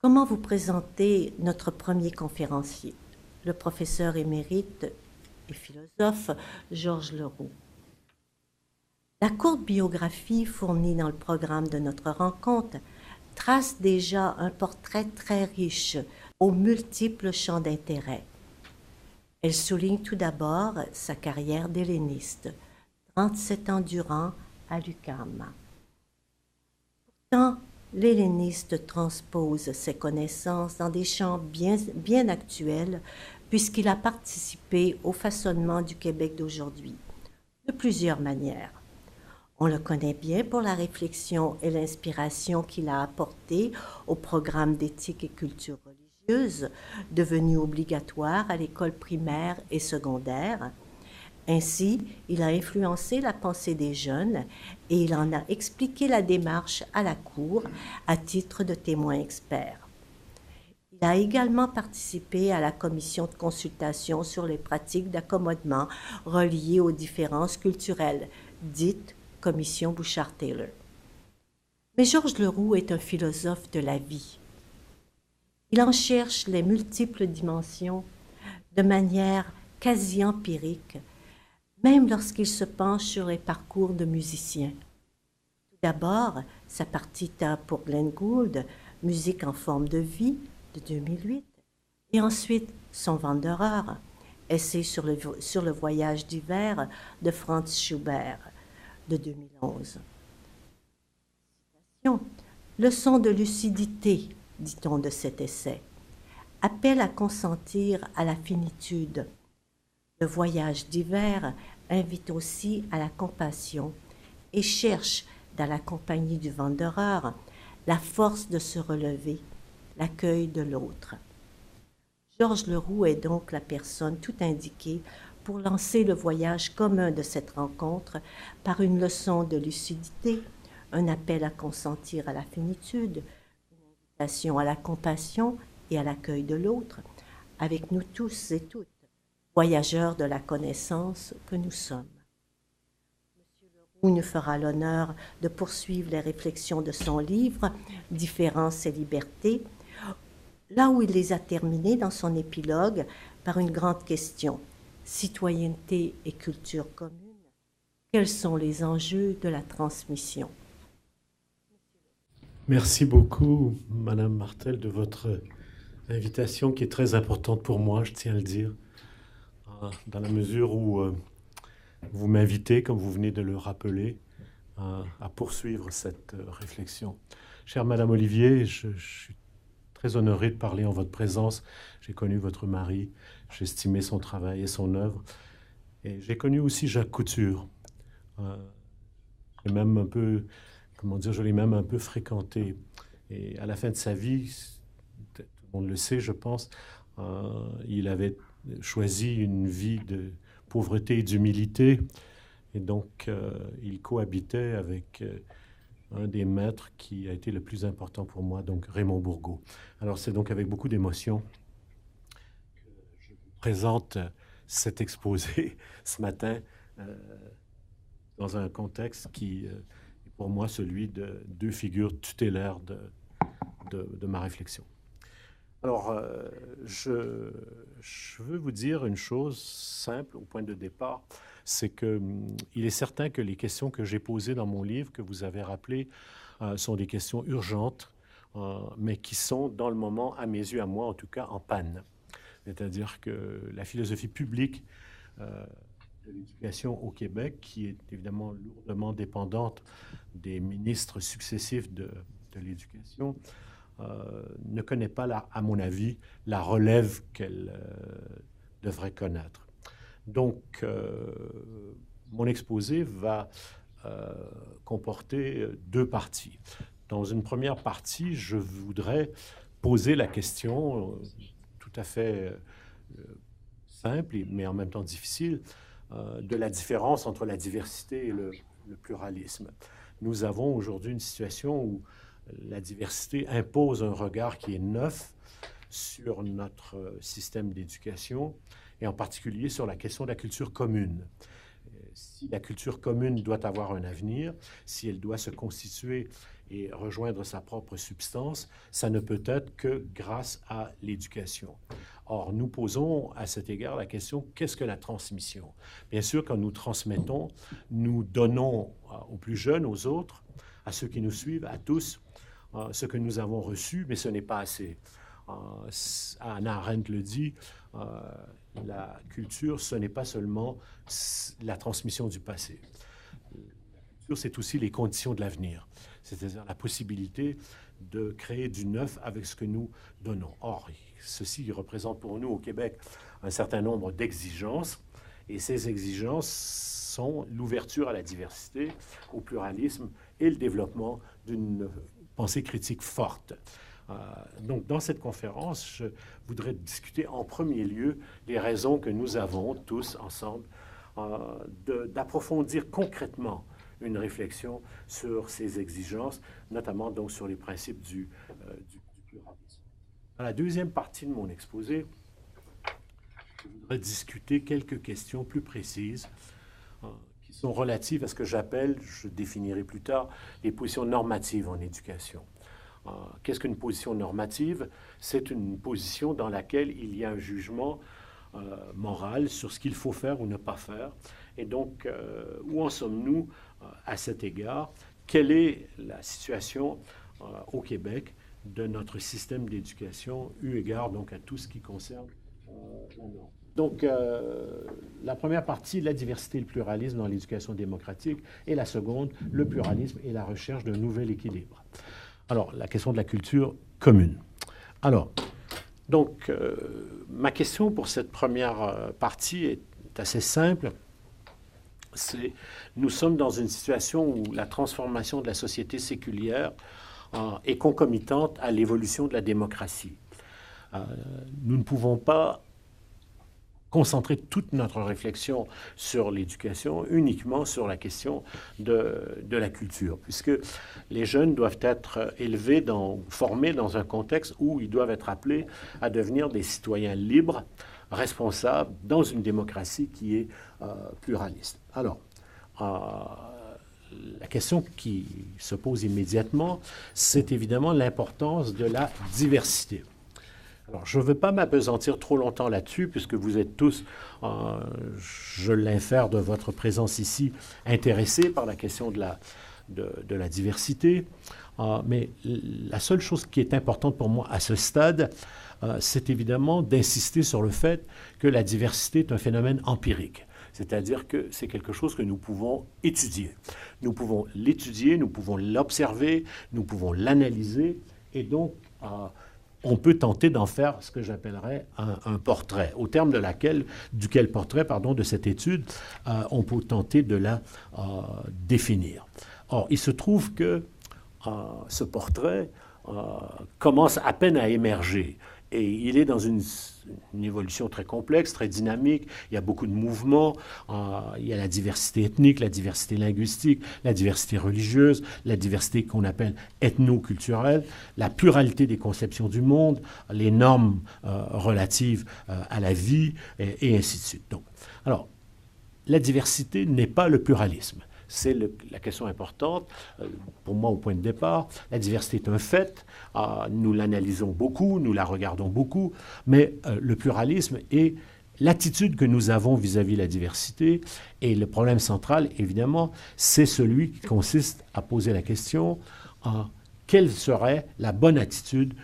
Comment vous présentez notre premier conférencier, le professeur émérite et philosophe Georges Leroux? La courte biographie fournie dans le programme de notre rencontre trace déjà un portrait très riche aux multiples champs d'intérêt. Elle souligne tout d'abord sa carrière d'helléniste, 37 ans durant à l'UQAM. Pourtant, l'helléniste transpose ses connaissances dans des champs bien actuels puisqu'il a participé au façonnement du Québec d'aujourd'hui, de plusieurs manières. On le connaît bien pour la réflexion et l'inspiration qu'il a apportée au programme d'éthique et culture religieuse, devenu obligatoire à l'école primaire et secondaire. Ainsi, il a influencé la pensée des jeunes et il en a expliqué la démarche à la Cour à titre de témoin expert. Il a également participé à la commission de consultation sur les pratiques d'accommodement reliées aux différences culturelles, dite commission Bouchard-Taylor. Mais Georges Leroux est un philosophe de la vie. Il en cherche les multiples dimensions de manière quasi empirique, même lorsqu'il se penche sur les parcours de musiciens. Tout d'abord, sa partita pour Glenn Gould, Musique en forme de vie, de 2008, et ensuite son Wanderer, essai sur le voyage d'hiver de Franz Schubert, de 2011. Leçon de lucidité, dit-on de cet essai. Appel à consentir à la finitude. Le voyage d'hiver invite aussi à la compassion et cherche, dans la compagnie du Wanderer, la force de se relever, l'accueil de l'autre. Georges Leroux est donc la personne tout indiquée pour lancer le voyage commun de cette rencontre par une leçon de lucidité, un appel à consentir à la finitude, une invitation à la compassion et à l'accueil de l'autre, avec nous tous et toutes, voyageurs de la connaissance que nous sommes. M. Leroux nous fera l'honneur de poursuivre les réflexions de son livre « Différence et liberté », là où il les a terminées dans son épilogue par une grande question. Citoyenneté et culture commune, quels sont les enjeux de la transmission? Merci beaucoup, Madame Martel, de votre invitation qui est très importante pour moi, je tiens à le dire, dans la mesure où vous m'invitez, comme vous venez de le rappeler, à poursuivre cette réflexion. Chère Madame Olivier, je suis très honoré de parler en votre présence. J'ai connu votre mari, j'ai estimé son travail et son œuvre. Et j'ai connu aussi Jacques Couture. J'ai même un peu, je l'ai même un peu fréquenté. Et à la fin de sa vie, tout le monde le sait, je pense, il avait choisi une vie de pauvreté et d'humilité. Et donc, il cohabitait avec un des maîtres qui a été le plus important pour moi, donc Raymond Bourgault. Alors, c'est donc avec beaucoup d'émotion que je vous présente cet exposé ce matin dans un contexte qui est pour moi celui de deux figures tutélaires de ma réflexion. Alors, je veux vous dire une chose simple au point de départ, c'est qu'il est certain que les questions que j'ai posées dans mon livre, que vous avez rappelées, sont des questions urgentes, mais qui sont, dans le moment, à mes yeux, à moi en tout cas, en panne. C'est-à-dire que la philosophie publique de l'éducation au Québec, qui est évidemment lourdement dépendante des ministres successifs de l'éducation, ne connaît pas, à mon avis, la relève qu'elle devrait connaître. Donc, mon exposé va comporter deux parties. Dans une première partie, je voudrais poser la question tout à fait simple, mais en même temps difficile, de la différence entre la diversité et le pluralisme. Nous avons aujourd'hui une situation où la diversité impose un regard qui est neuf sur notre système d'éducation et en particulier sur la question de la culture commune. Si la culture commune doit avoir un avenir, si elle doit se constituer et rejoindre sa propre substance, ça ne peut être que grâce à l'éducation. Or, nous posons à cet égard la question, qu'est-ce que la transmission? Bien sûr, quand nous transmettons, nous donnons aux plus jeunes, aux autres, à ceux qui nous suivent, à tous, ce que nous avons reçu, mais ce n'est pas assez. Hannah Arendt le dit, la culture, ce n'est pas seulement la transmission du passé. La culture, c'est aussi les conditions de l'avenir, c'est-à-dire la possibilité de créer du neuf avec ce que nous donnons. Or, ceci représente pour nous au Québec un certain nombre d'exigences, et ces exigences sont l'ouverture à la diversité, au pluralisme et le développement d'une pensée critique forte. Donc, dans cette conférence, je voudrais discuter en premier lieu les raisons que nous avons tous ensemble d'approfondir concrètement une réflexion sur ces exigences, notamment donc sur les principes du pluralisme. Dans la deuxième partie de mon exposé, je voudrais discuter quelques questions plus précises qui sont relatives à ce que j'appelle, je définirai plus tard, les positions normatives en éducation. Qu'est-ce qu'une position normative? C'est une position dans laquelle il y a un jugement moral sur ce qu'il faut faire ou ne pas faire. Et donc, où en sommes-nous à cet égard? Quelle est la situation au Québec de notre système d'éducation, eu égard donc à tout ce qui concerne la norme? Donc, la première partie, la diversité et le pluralisme dans l'éducation démocratique, et la seconde, le pluralisme et la recherche d'un nouvel équilibre. Alors, la question de la culture commune. Alors, donc, ma question pour cette première partie est assez simple. Nous sommes dans une situation où la transformation de la société séculière est concomitante à l'évolution de la démocratie. Nous ne pouvons pas concentrer toute notre réflexion sur l'éducation, uniquement sur la question de la culture, puisque les jeunes doivent être élevés, formés dans un contexte où ils doivent être appelés à devenir des citoyens libres, responsables, dans une démocratie qui est pluraliste. Alors, la question qui se pose immédiatement, c'est évidemment l'importance de la diversité. Alors, je ne veux pas m'appesantir trop longtemps là-dessus, puisque vous êtes tous, je l'infère de votre présence ici, intéressés par la question de la diversité. Mais la seule chose qui est importante pour moi à ce stade, c'est évidemment d'insister sur le fait que la diversité est un phénomène empirique. C'est-à-dire que c'est quelque chose que nous pouvons étudier. Nous pouvons l'étudier, nous pouvons l'observer, nous pouvons l'analyser, et donc on peut tenter d'en faire ce que j'appellerais un portrait, au terme duquel portrait, de cette étude, on peut tenter de la définir. Or, il se trouve que ce portrait commence à peine à émerger. Et il est dans une évolution très complexe, très dynamique. Il y a beaucoup de mouvements. Il y a la diversité ethnique, la diversité linguistique, la diversité religieuse, la diversité qu'on appelle ethno-culturelle, la pluralité des conceptions du monde, les normes relatives à la vie, et ainsi de suite. Donc, alors, la diversité n'est pas le pluralisme. C'est la question importante, pour moi, au point de départ. La diversité est un fait, nous l'analysons beaucoup, nous la regardons beaucoup, mais le pluralisme est l'attitude que nous avons vis-à-vis de la diversité. Et le problème central, évidemment, c'est celui qui consiste à poser la question quelle serait la bonne attitude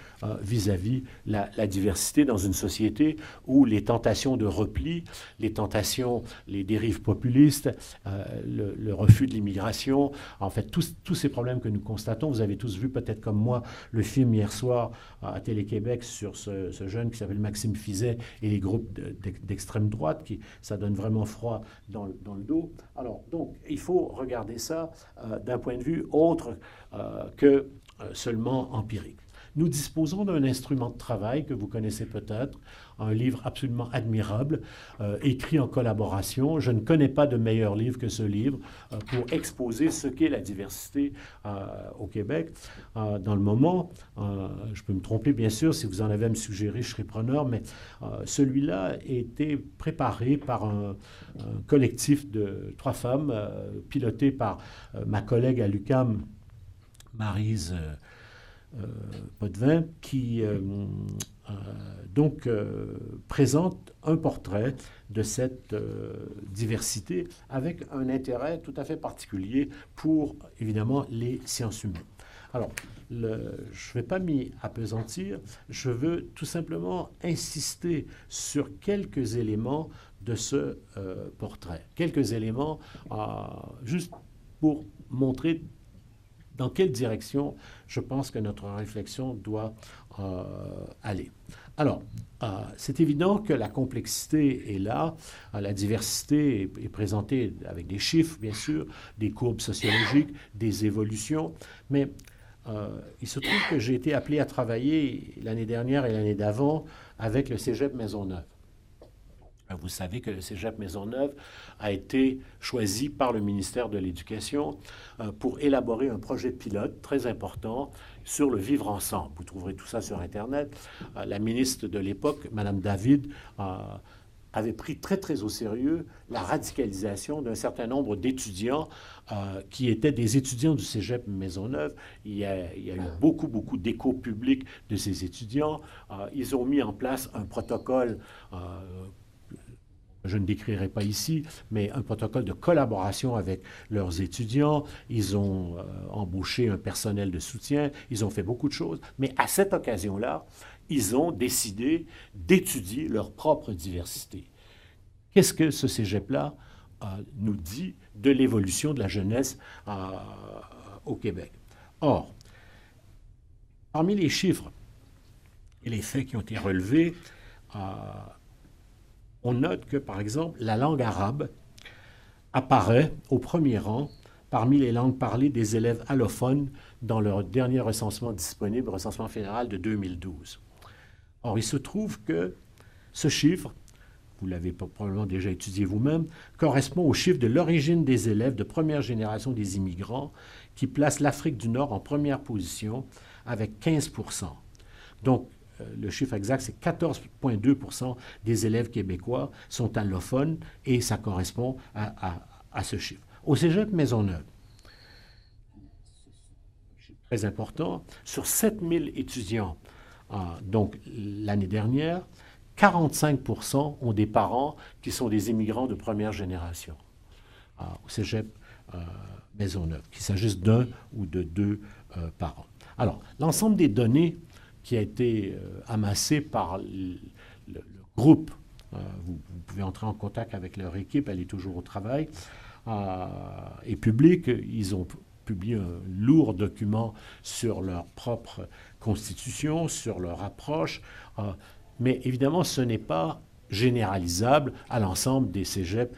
vis-à-vis la diversité dans une société où les tentations de repli, les tentations, les dérives populistes, le refus de l'immigration, en fait, tous ces problèmes que nous constatons. Vous avez tous vu, peut-être comme moi, le film hier soir à Télé-Québec sur ce jeune qui s'appelle Maxime Fizet et les groupes d'extrême droite, ça donne vraiment froid dans le dos. Alors, donc, il faut regarder ça d'un point de vue autre que seulement empirique. Nous disposons d'un instrument de travail que vous connaissez peut-être, un livre absolument admirable, écrit en collaboration. Je ne connais pas de meilleur livre que ce livre pour exposer ce qu'est la diversité au Québec. Dans le moment, je peux me tromper bien sûr, si vous en avez à me suggérer, je serai preneur, mais celui-là a été préparé par un collectif de 3 femmes, piloté par ma collègue à l'UQAM, Maryse Potvin, qui donc présente un portrait de cette diversité avec un intérêt tout à fait particulier pour, évidemment, les sciences humaines. Alors, je ne vais pas m'y appesantir, je veux tout simplement insister sur quelques éléments de ce portrait. Quelques éléments juste pour montrer dans quelle direction je pense que notre réflexion doit aller. Alors, c'est évident que la complexité est là, la diversité est présentée avec des chiffres, bien sûr, des courbes sociologiques, des évolutions, mais il se trouve que j'ai été appelé à travailler l'année dernière et l'année d'avant avec le Cégep Maisonneuve. Vous savez que le Cégep Maisonneuve a été choisi par le ministère de l'Éducation pour élaborer un projet pilote très important sur le vivre ensemble. Vous trouverez tout ça sur Internet. La ministre de l'époque, Mme David, avait pris très, très au sérieux la radicalisation d'un certain nombre d'étudiants qui étaient des étudiants du Cégep Maisonneuve. Il y a eu beaucoup, beaucoup d'échos publics de ces étudiants. Ils ont mis en place un protocole je ne décrirai pas ici, mais un protocole de collaboration avec leurs étudiants. Ils ont embauché un personnel de soutien, ils ont fait beaucoup de choses. Mais à cette occasion-là, ils ont décidé d'étudier leur propre diversité. Qu'est-ce que ce cégep-là nous dit de l'évolution de la jeunesse au Québec? Or, parmi les chiffres et les faits qui ont été relevés, on note que, par exemple, la langue arabe apparaît au premier rang parmi les langues parlées des élèves allophones dans leur dernier recensement disponible, recensement fédéral de 2012. Or, il se trouve que ce chiffre, vous l'avez probablement déjà étudié vous-même, correspond au chiffre de l'origine des élèves de première génération des immigrants qui place l'Afrique du Nord en première position avec 15%. Donc, le chiffre exact, c'est 14,2% des élèves québécois sont allophones et ça correspond à ce chiffre. Au Cégep Maisonneuve, très important, sur 7000 étudiants, donc l'année dernière, 45% ont des parents qui sont des immigrants de première génération au Cégep Maisonneuve, qu'il s'agisse d'un ou de deux parents. Alors, l'ensemble des données qui a été amassé par le groupe. Vous pouvez entrer en contact avec leur équipe, elle est toujours au travail, est publique. Ils ont publié un lourd document sur leur propre constitution, sur leur approche, mais évidemment, ce n'est pas généralisable à l'ensemble des cégeps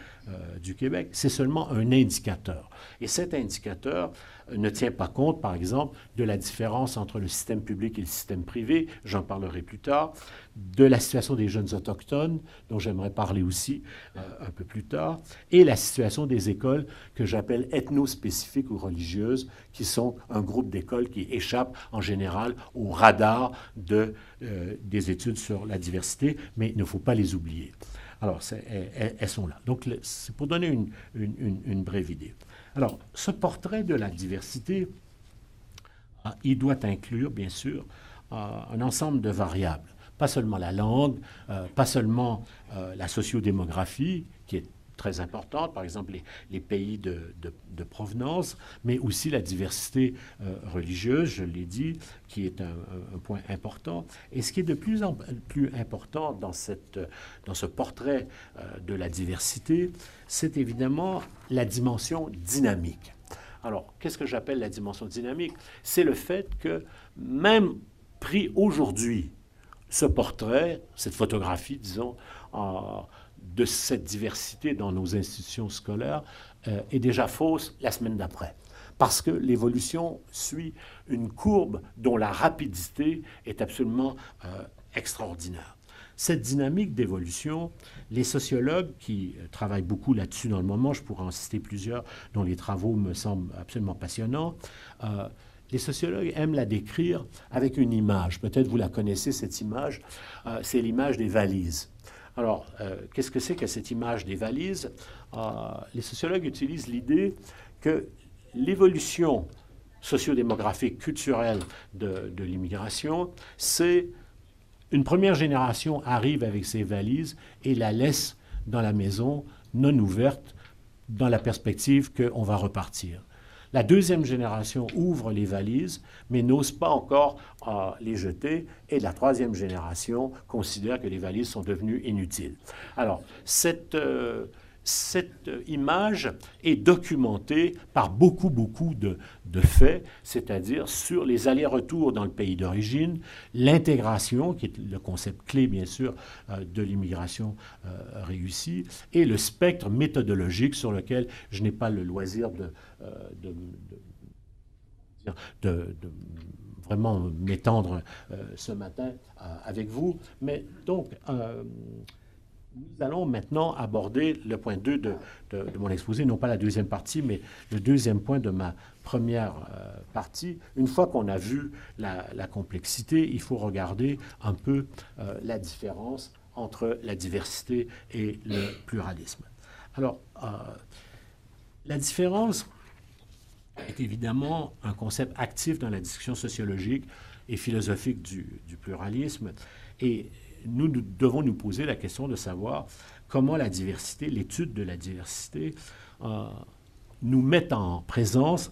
du Québec. C'est seulement un indicateur. Et cet indicateur ne tient pas compte, par exemple, de la différence entre le système public et le système privé, j'en parlerai plus tard, de la situation des jeunes autochtones, dont j'aimerais parler aussi un peu plus tard, et la situation des écoles que j'appelle ethno-spécifiques ou religieuses, qui sont un groupe d'écoles qui échappent en général au radar des études sur la diversité, mais il ne faut pas les oublier. Alors, elles sont là. Donc, c'est pour donner une brève idée. Alors, ce portrait de la diversité, il doit inclure, bien sûr, un ensemble de variables. Pas seulement la langue, pas seulement la sociodémographie, qui est très importante, par exemple les pays de provenance, mais aussi la diversité religieuse, je l'ai dit, qui est un point important. Et ce qui est de plus en plus important dans ce portrait de la diversité, c'est évidemment la dimension dynamique. Alors, qu'est-ce que j'appelle la dimension dynamique? C'est le fait que, même pris aujourd'hui, ce portrait, cette photographie, disons, de cette diversité dans nos institutions scolaires est déjà fausse la semaine d'après. Parce que l'évolution suit une courbe dont la rapidité est absolument extraordinaire. Cette dynamique d'évolution, les sociologues qui travaillent beaucoup là-dessus dans le moment, je pourrais en citer plusieurs dont les travaux me semblent absolument passionnants, les sociologues aiment la décrire avec une image. Peut-être vous la connaissez, cette image, c'est l'image des valises. Alors, qu'est-ce que c'est que cette image des valises? Les sociologues utilisent l'idée que l'évolution sociodémographique, culturelle de l'immigration, c'est une première génération arrive avec ses valises et la laisse dans la maison non ouverte dans la perspective qu'on va repartir. La deuxième génération ouvre les valises, mais n'ose pas encore les jeter. Et la troisième génération considère que les valises sont devenues inutiles. Alors, cette image est documentée par beaucoup de faits, c'est-à-dire sur les allers-retours dans le pays d'origine, l'intégration, qui est le concept clé, bien sûr, de l'immigration réussie, et le spectre méthodologique sur lequel je n'ai pas le loisir de vraiment m'étendre ce matin avec vous. Mais donc, nous allons maintenant aborder le point 2 de mon exposé, non pas la deuxième partie, mais le deuxième point de ma première partie. Une fois qu'on a vu la complexité, il faut regarder un peu la différence entre la diversité et le pluralisme. Alors, la différence est évidemment un concept actif dans la discussion sociologique et philosophique du pluralisme. Et nous devons nous poser la question de savoir comment la diversité, l'étude de la diversité, nous met en présence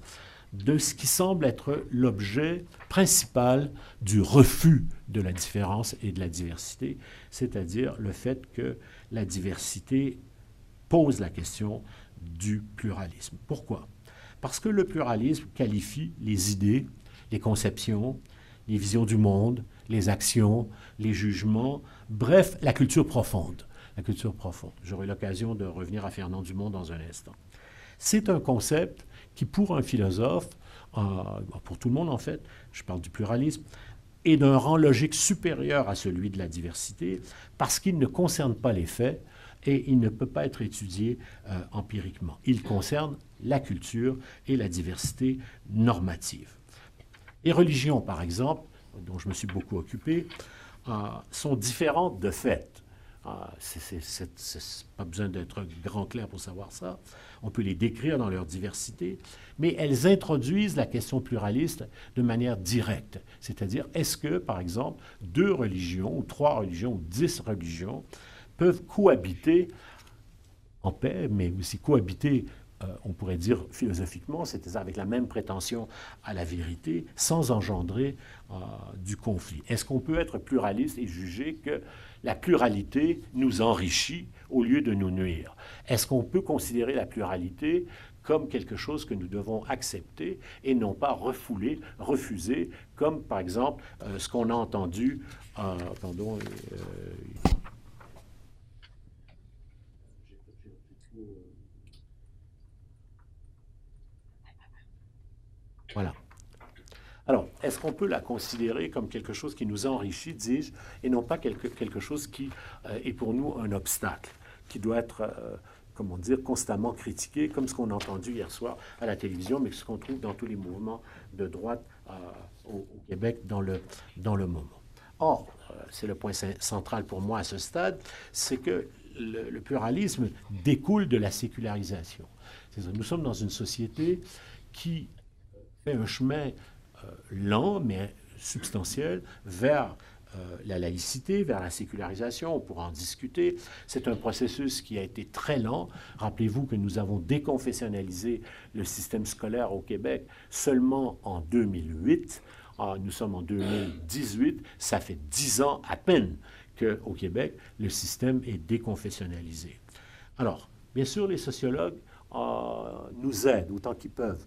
de ce qui semble être l'objet principal du refus de la différence et de la diversité, c'est-à-dire le fait que la diversité pose la question du pluralisme. Pourquoi? Parce que le pluralisme qualifie les idées, les conceptions, les visions du monde, les actions, les jugements, bref, la culture profonde. La culture profonde. J'aurai l'occasion de revenir à Fernand Dumont dans un instant. C'est un concept qui, pour un philosophe, pour tout le monde en fait, je parle du pluralisme, est d'un rang logique supérieur à celui de la diversité parce qu'il ne concerne pas les faits et il ne peut pas être étudié empiriquement. Il concerne la culture et la diversité normative. Les religions, par exemple, dont je me suis beaucoup occupé, sont différentes de fait. C'est pas besoin d'être grand clair pour savoir ça. On peut les décrire dans leur diversité, mais elles introduisent la question pluraliste de manière directe. C'est-à-dire, est-ce que, par exemple, 2 religions, ou 3 religions, ou 10 religions peuvent cohabiter en paix, mais aussi cohabiter on pourrait dire philosophiquement, c'est-à-dire avec la même prétention à la vérité, sans engendrer du conflit. Est-ce qu'on peut être pluraliste et juger que la pluralité nous enrichit au lieu de nous nuire? Est-ce qu'on peut considérer la pluralité comme quelque chose que nous devons accepter et non pas refouler, refuser, comme par exemple ce qu'on a entendu, voilà. Alors, est-ce qu'on peut la considérer comme quelque chose qui nous enrichit, dis-je, et non pas quelque chose qui est pour nous un obstacle, qui doit être, comment dire, constamment critiqué, comme ce qu'on a entendu hier soir à la télévision, mais ce qu'on trouve dans tous les mouvements de droite au Québec dans le moment. Or, c'est le point central pour moi à ce stade, c'est que le pluralisme découle de la sécularisation. C'est-à-dire, nous sommes dans une société qui fait un chemin lent, mais substantiel, vers la laïcité, vers la sécularisation. On pourra en discuter. C'est un processus qui a été très lent. Rappelez-vous que nous avons déconfessionnalisé le système scolaire au Québec seulement en 2008. Nous sommes en 2018. Ça fait 10 ans à peine qu'au Québec, le système est déconfessionnalisé. Alors, bien sûr, les sociologues nous aident autant qu'ils peuvent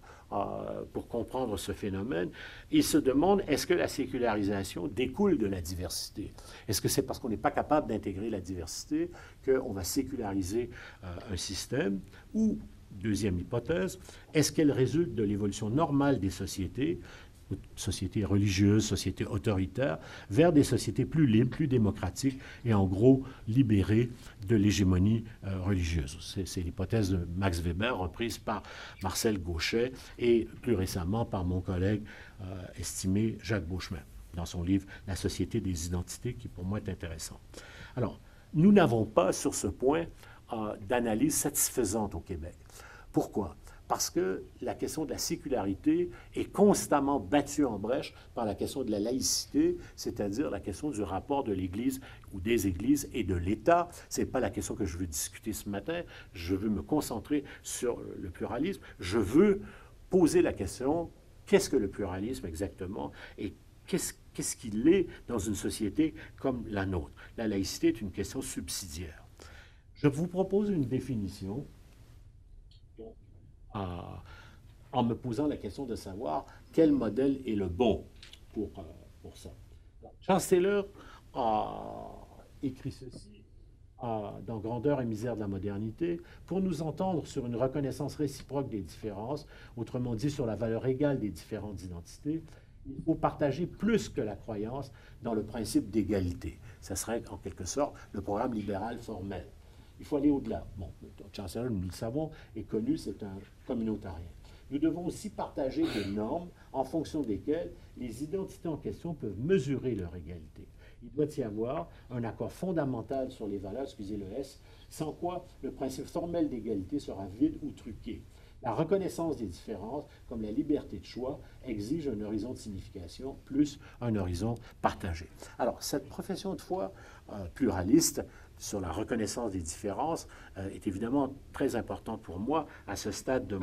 pour comprendre ce phénomène. Ils se demandent, est-ce que la sécularisation découle de la diversité? Est-ce que c'est parce qu'on n'est pas capable d'intégrer la diversité qu'on va séculariser un système? Ou, deuxième hypothèse, est-ce qu'elle résulte de l'évolution normale des sociétés religieuses, sociétés autoritaires, vers des sociétés plus libres, plus démocratiques et en gros libérées de l'hégémonie religieuse. C'est l'hypothèse de Max Weber, reprise par Marcel Gauchet et plus récemment par mon collègue estimé Jacques Beauchemin, dans son livre « La société des identités », qui pour moi est intéressant. Alors, nous n'avons pas sur ce point d'analyse satisfaisante au Québec. Pourquoi? parce que la question de la sécularité est constamment battue en brèche par la question de la laïcité, c'est-à-dire la question du rapport de l'Église ou des Églises et de l'État. Ce n'est pas la question que je veux discuter ce matin. Je veux me concentrer sur le pluralisme. Je veux poser la question, qu'est-ce que le pluralisme exactement et qu'est-ce qu'il est dans une société comme la nôtre? La laïcité est une question subsidiaire. Je vous propose une définition en me posant la question de savoir quel modèle est le bon pour ça. Charles Taylor a écrit ceci dans Grandeur et misère de la modernité, pour nous entendre sur une reconnaissance réciproque des différences, autrement dit sur la valeur égale des différentes identités, il faut partager plus que la croyance dans le principe d'égalité. Ça serait en quelque sorte le programme libéral formel. Il faut aller au-delà. Bon, Charles Taylor, nous le savons, est connu, c'est un communautarien. Nous devons aussi partager des normes en fonction desquelles les identités en question peuvent mesurer leur égalité. Il doit y avoir un accord fondamental sur les valeurs, excusez le S, sans quoi le principe formel d'égalité sera vide ou truqué. La reconnaissance des différences, comme la liberté de choix, exige un horizon de signification plus un horizon partagé. Alors, cette profession de foi pluraliste sur la reconnaissance des différences est évidemment très importante pour moi à ce stade de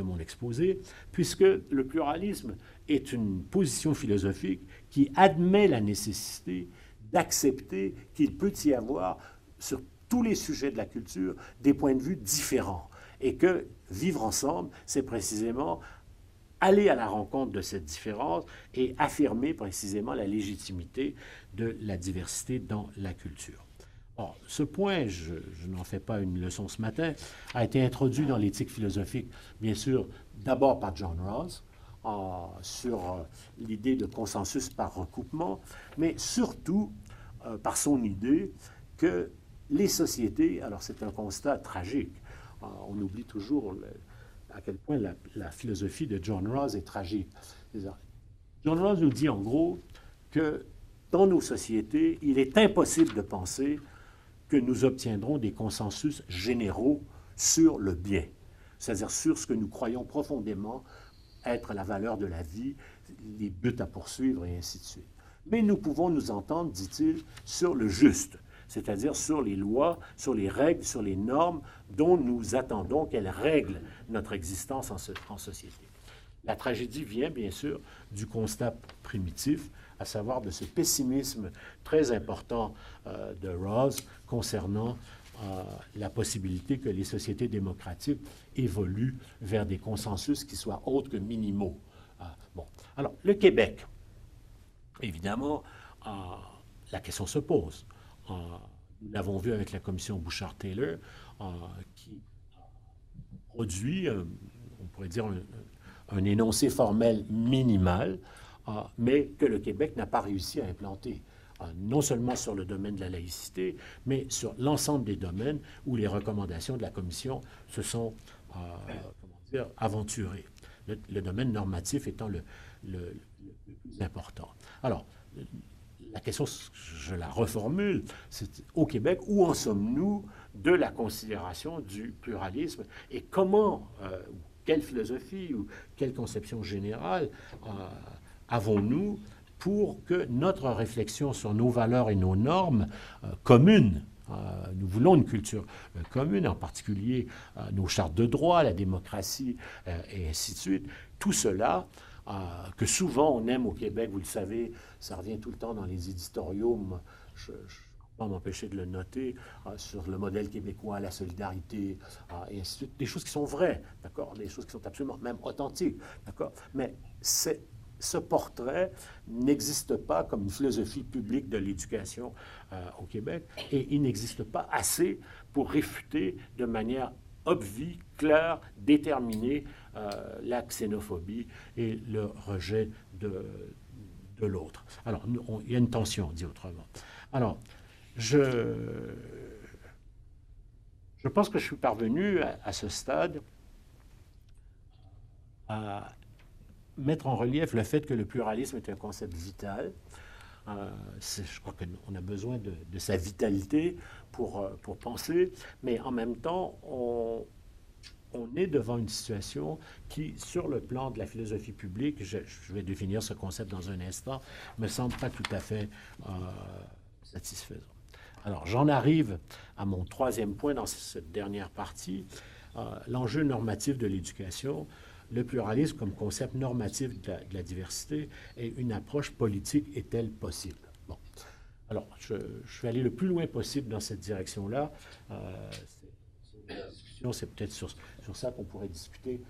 mon exposé, puisque le pluralisme est une position philosophique qui admet la nécessité d'accepter qu'il peut y avoir sur tous les sujets de la culture des points de vue différents et que vivre ensemble, c'est précisément aller à la rencontre de cette différence et affirmer précisément la légitimité de la diversité dans la culture. Or, ce point, je n'en fais pas une leçon ce matin, a été introduit dans l'éthique philosophique, bien sûr, d'abord par John Rawls, sur l'idée de consensus par recoupement, mais surtout par son idée que les sociétés, alors c'est un constat tragique, on oublie toujours à quel point la philosophie de John Rawls est tragique. John Rawls nous dit en gros que dans nos sociétés, il est impossible de penser que nous obtiendrons des consensus généraux sur le bien, c'est-à-dire sur ce que nous croyons profondément être la valeur de la vie, les buts à poursuivre et ainsi de suite. Mais nous pouvons nous entendre, dit-il, sur le juste, c'est-à-dire sur les lois, sur les règles, sur les normes dont nous attendons qu'elles règlent notre existence en société. La tragédie vient, bien sûr, du constat primitif, à savoir de ce pessimisme très important de Rawls concernant la possibilité que les sociétés démocratiques évoluent vers des consensus qui soient autres que minimaux. Bon. Alors, le Québec, évidemment, la question se pose. Nous l'avons vu avec la commission Bouchard-Taylor, qui produit, on pourrait dire, un énoncé formel minimal, mais que le Québec n'a pas réussi à implanter, non seulement sur le domaine de la laïcité, mais sur l'ensemble des domaines où les recommandations de la Commission se sont aventurées. Le domaine normatif étant le plus important. Alors, la question, je la reformule, c'est au Québec, où en sommes-nous de la considération du pluralisme et comment, quelle philosophie ou quelle conception générale avons-nous pour que notre réflexion sur nos valeurs et nos normes communes, nous voulons une culture commune, en particulier nos chartes de droit, la démocratie et ainsi de suite, tout cela que souvent on aime au Québec, vous le savez, ça revient tout le temps dans les éditoriaux, je ne peux pas m'empêcher de le noter, sur le modèle québécois, la solidarité, et ainsi de suite, des choses qui sont vraies, d'accord, des choses qui sont absolument même authentiques, d'accord, mais ce portrait n'existe pas comme une philosophie publique de l'éducation au Québec, et il n'existe pas assez pour réfuter de manière obvie, claire, déterminée, la xénophobie et le rejet de l'autre. Alors, il y a une tension, dit autrement. Alors, je pense que je suis parvenu à ce stade à mettre en relief le fait que le pluralisme est un concept vital. Je crois qu'on a besoin de sa vitalité pour penser, mais en même temps, on est devant une situation qui, sur le plan de la philosophie publique, je vais définir ce concept dans un instant, me semble pas tout à fait satisfaisant. Alors, j'en arrive à mon troisième point dans cette dernière partie, l'enjeu normatif de l'éducation. Le pluralisme comme concept normatif de la diversité et une approche politique est-elle possible? Bon. Alors, je vais aller le plus loin possible dans cette direction-là. C'est peut-être sur ça qu'on pourrait discuter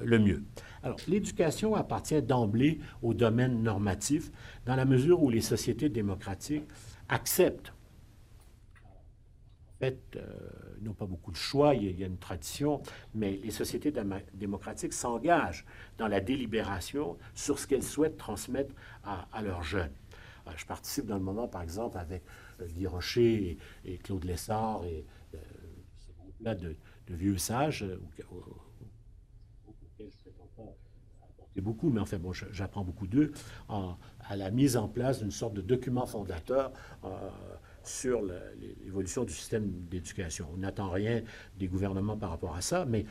le mieux. Alors, l'éducation appartient d'emblée au domaine normatif dans la mesure où les sociétés démocratiques acceptent, en fait, n'ont pas beaucoup de choix, il y a une tradition, mais les sociétés démocratiques s'engagent dans la délibération sur ce qu'elles souhaitent transmettre à leurs jeunes. Je participe dans le moment, par exemple, avec Guy Rocher et Claude Lessard et ce groupe-là de vieux sages auxquels je ne prétends pas apporter beaucoup, mais enfin, bon, j'apprends beaucoup d'eux, à la mise en place d'une sorte de document fondateur sur l'évolution du système d'éducation. On n'attend rien des gouvernements par rapport à ça, mais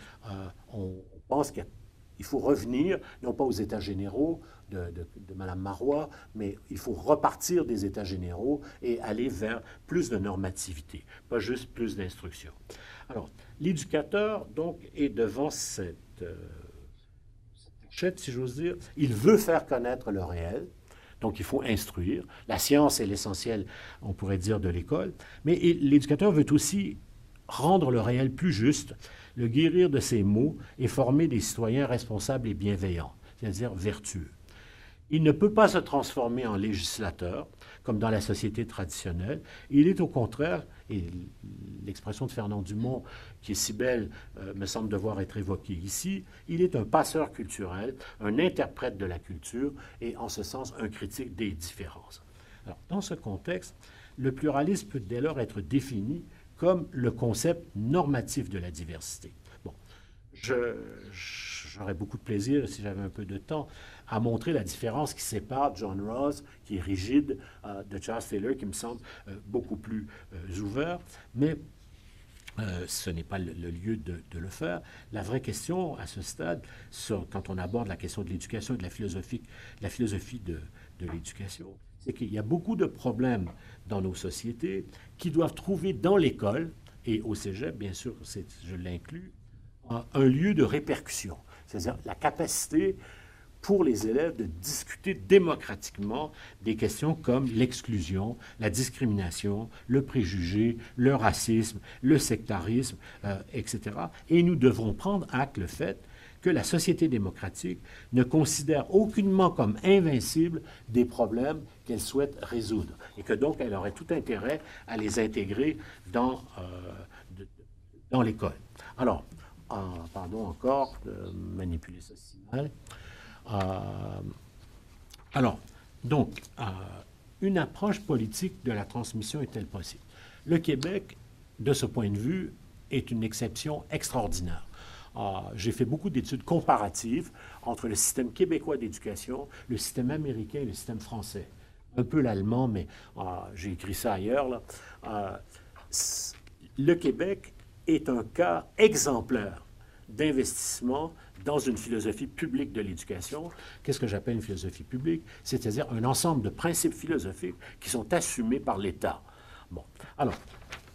on pense qu'il faut revenir, non pas aux États généraux de Mme Marois, mais il faut repartir des États généraux et aller vers plus de normativité, pas juste plus d'instruction. Alors, l'éducateur, donc, est devant cette fourchette, si j'ose dire. Il veut faire connaître le réel, donc il faut instruire. La science est l'essentiel, on pourrait dire, de l'école, mais l'éducateur veut aussi rendre le réel plus juste, le guérir de ses maux et former des citoyens responsables et bienveillants, c'est-à-dire vertueux. Il ne peut pas se transformer en législateur, comme dans la société traditionnelle. Il est au contraire, et l'expression de Fernand Dumont, qui est si belle, me semble devoir être évoquée ici, il est un passeur culturel, un interprète de la culture, et en ce sens, un critique des différences. Alors, dans ce contexte, le pluralisme peut dès lors être défini comme le concept normatif de la diversité. Bon, j'aurais beaucoup de plaisir, si j'avais un peu de temps, à montrer la différence qui sépare John Rawls, qui est rigide, de Charles Taylor, qui me semble beaucoup plus ouvert, mais ce n'est pas le lieu de le faire. La vraie question à ce stade, quand on aborde la question de l'éducation et de la philosophie de l'éducation, c'est qu'il y a beaucoup de problèmes dans nos sociétés qui doivent trouver dans l'école, et au cégep, bien sûr, je l'inclus, un lieu de répercussion, c'est-à-dire la capacité pour les élèves de discuter démocratiquement des questions comme l'exclusion, la discrimination, le préjugé, le racisme, le sectarisme, etc. Et nous devrons prendre acte le fait que la société démocratique ne considère aucunement comme invincible des problèmes qu'elle souhaite résoudre et que donc elle aurait tout intérêt à les intégrer dans l'école. Alors, pardon encore de manipuler ça si mal. Alors, donc, une approche politique de la transmission est-elle possible? Le Québec, de ce point de vue, est une exception extraordinaire. J'ai fait beaucoup d'études comparatives entre le système québécois d'éducation, le système américain et le système français. Un peu l'allemand, mais j'ai écrit ça ailleurs, là. Le Québec est un cas exemplaire d'investissement dans une philosophie publique de l'éducation. Qu'est-ce que j'appelle une philosophie publique? C'est-à-dire un ensemble de principes philosophiques qui sont assumés par l'État. Bon, alors,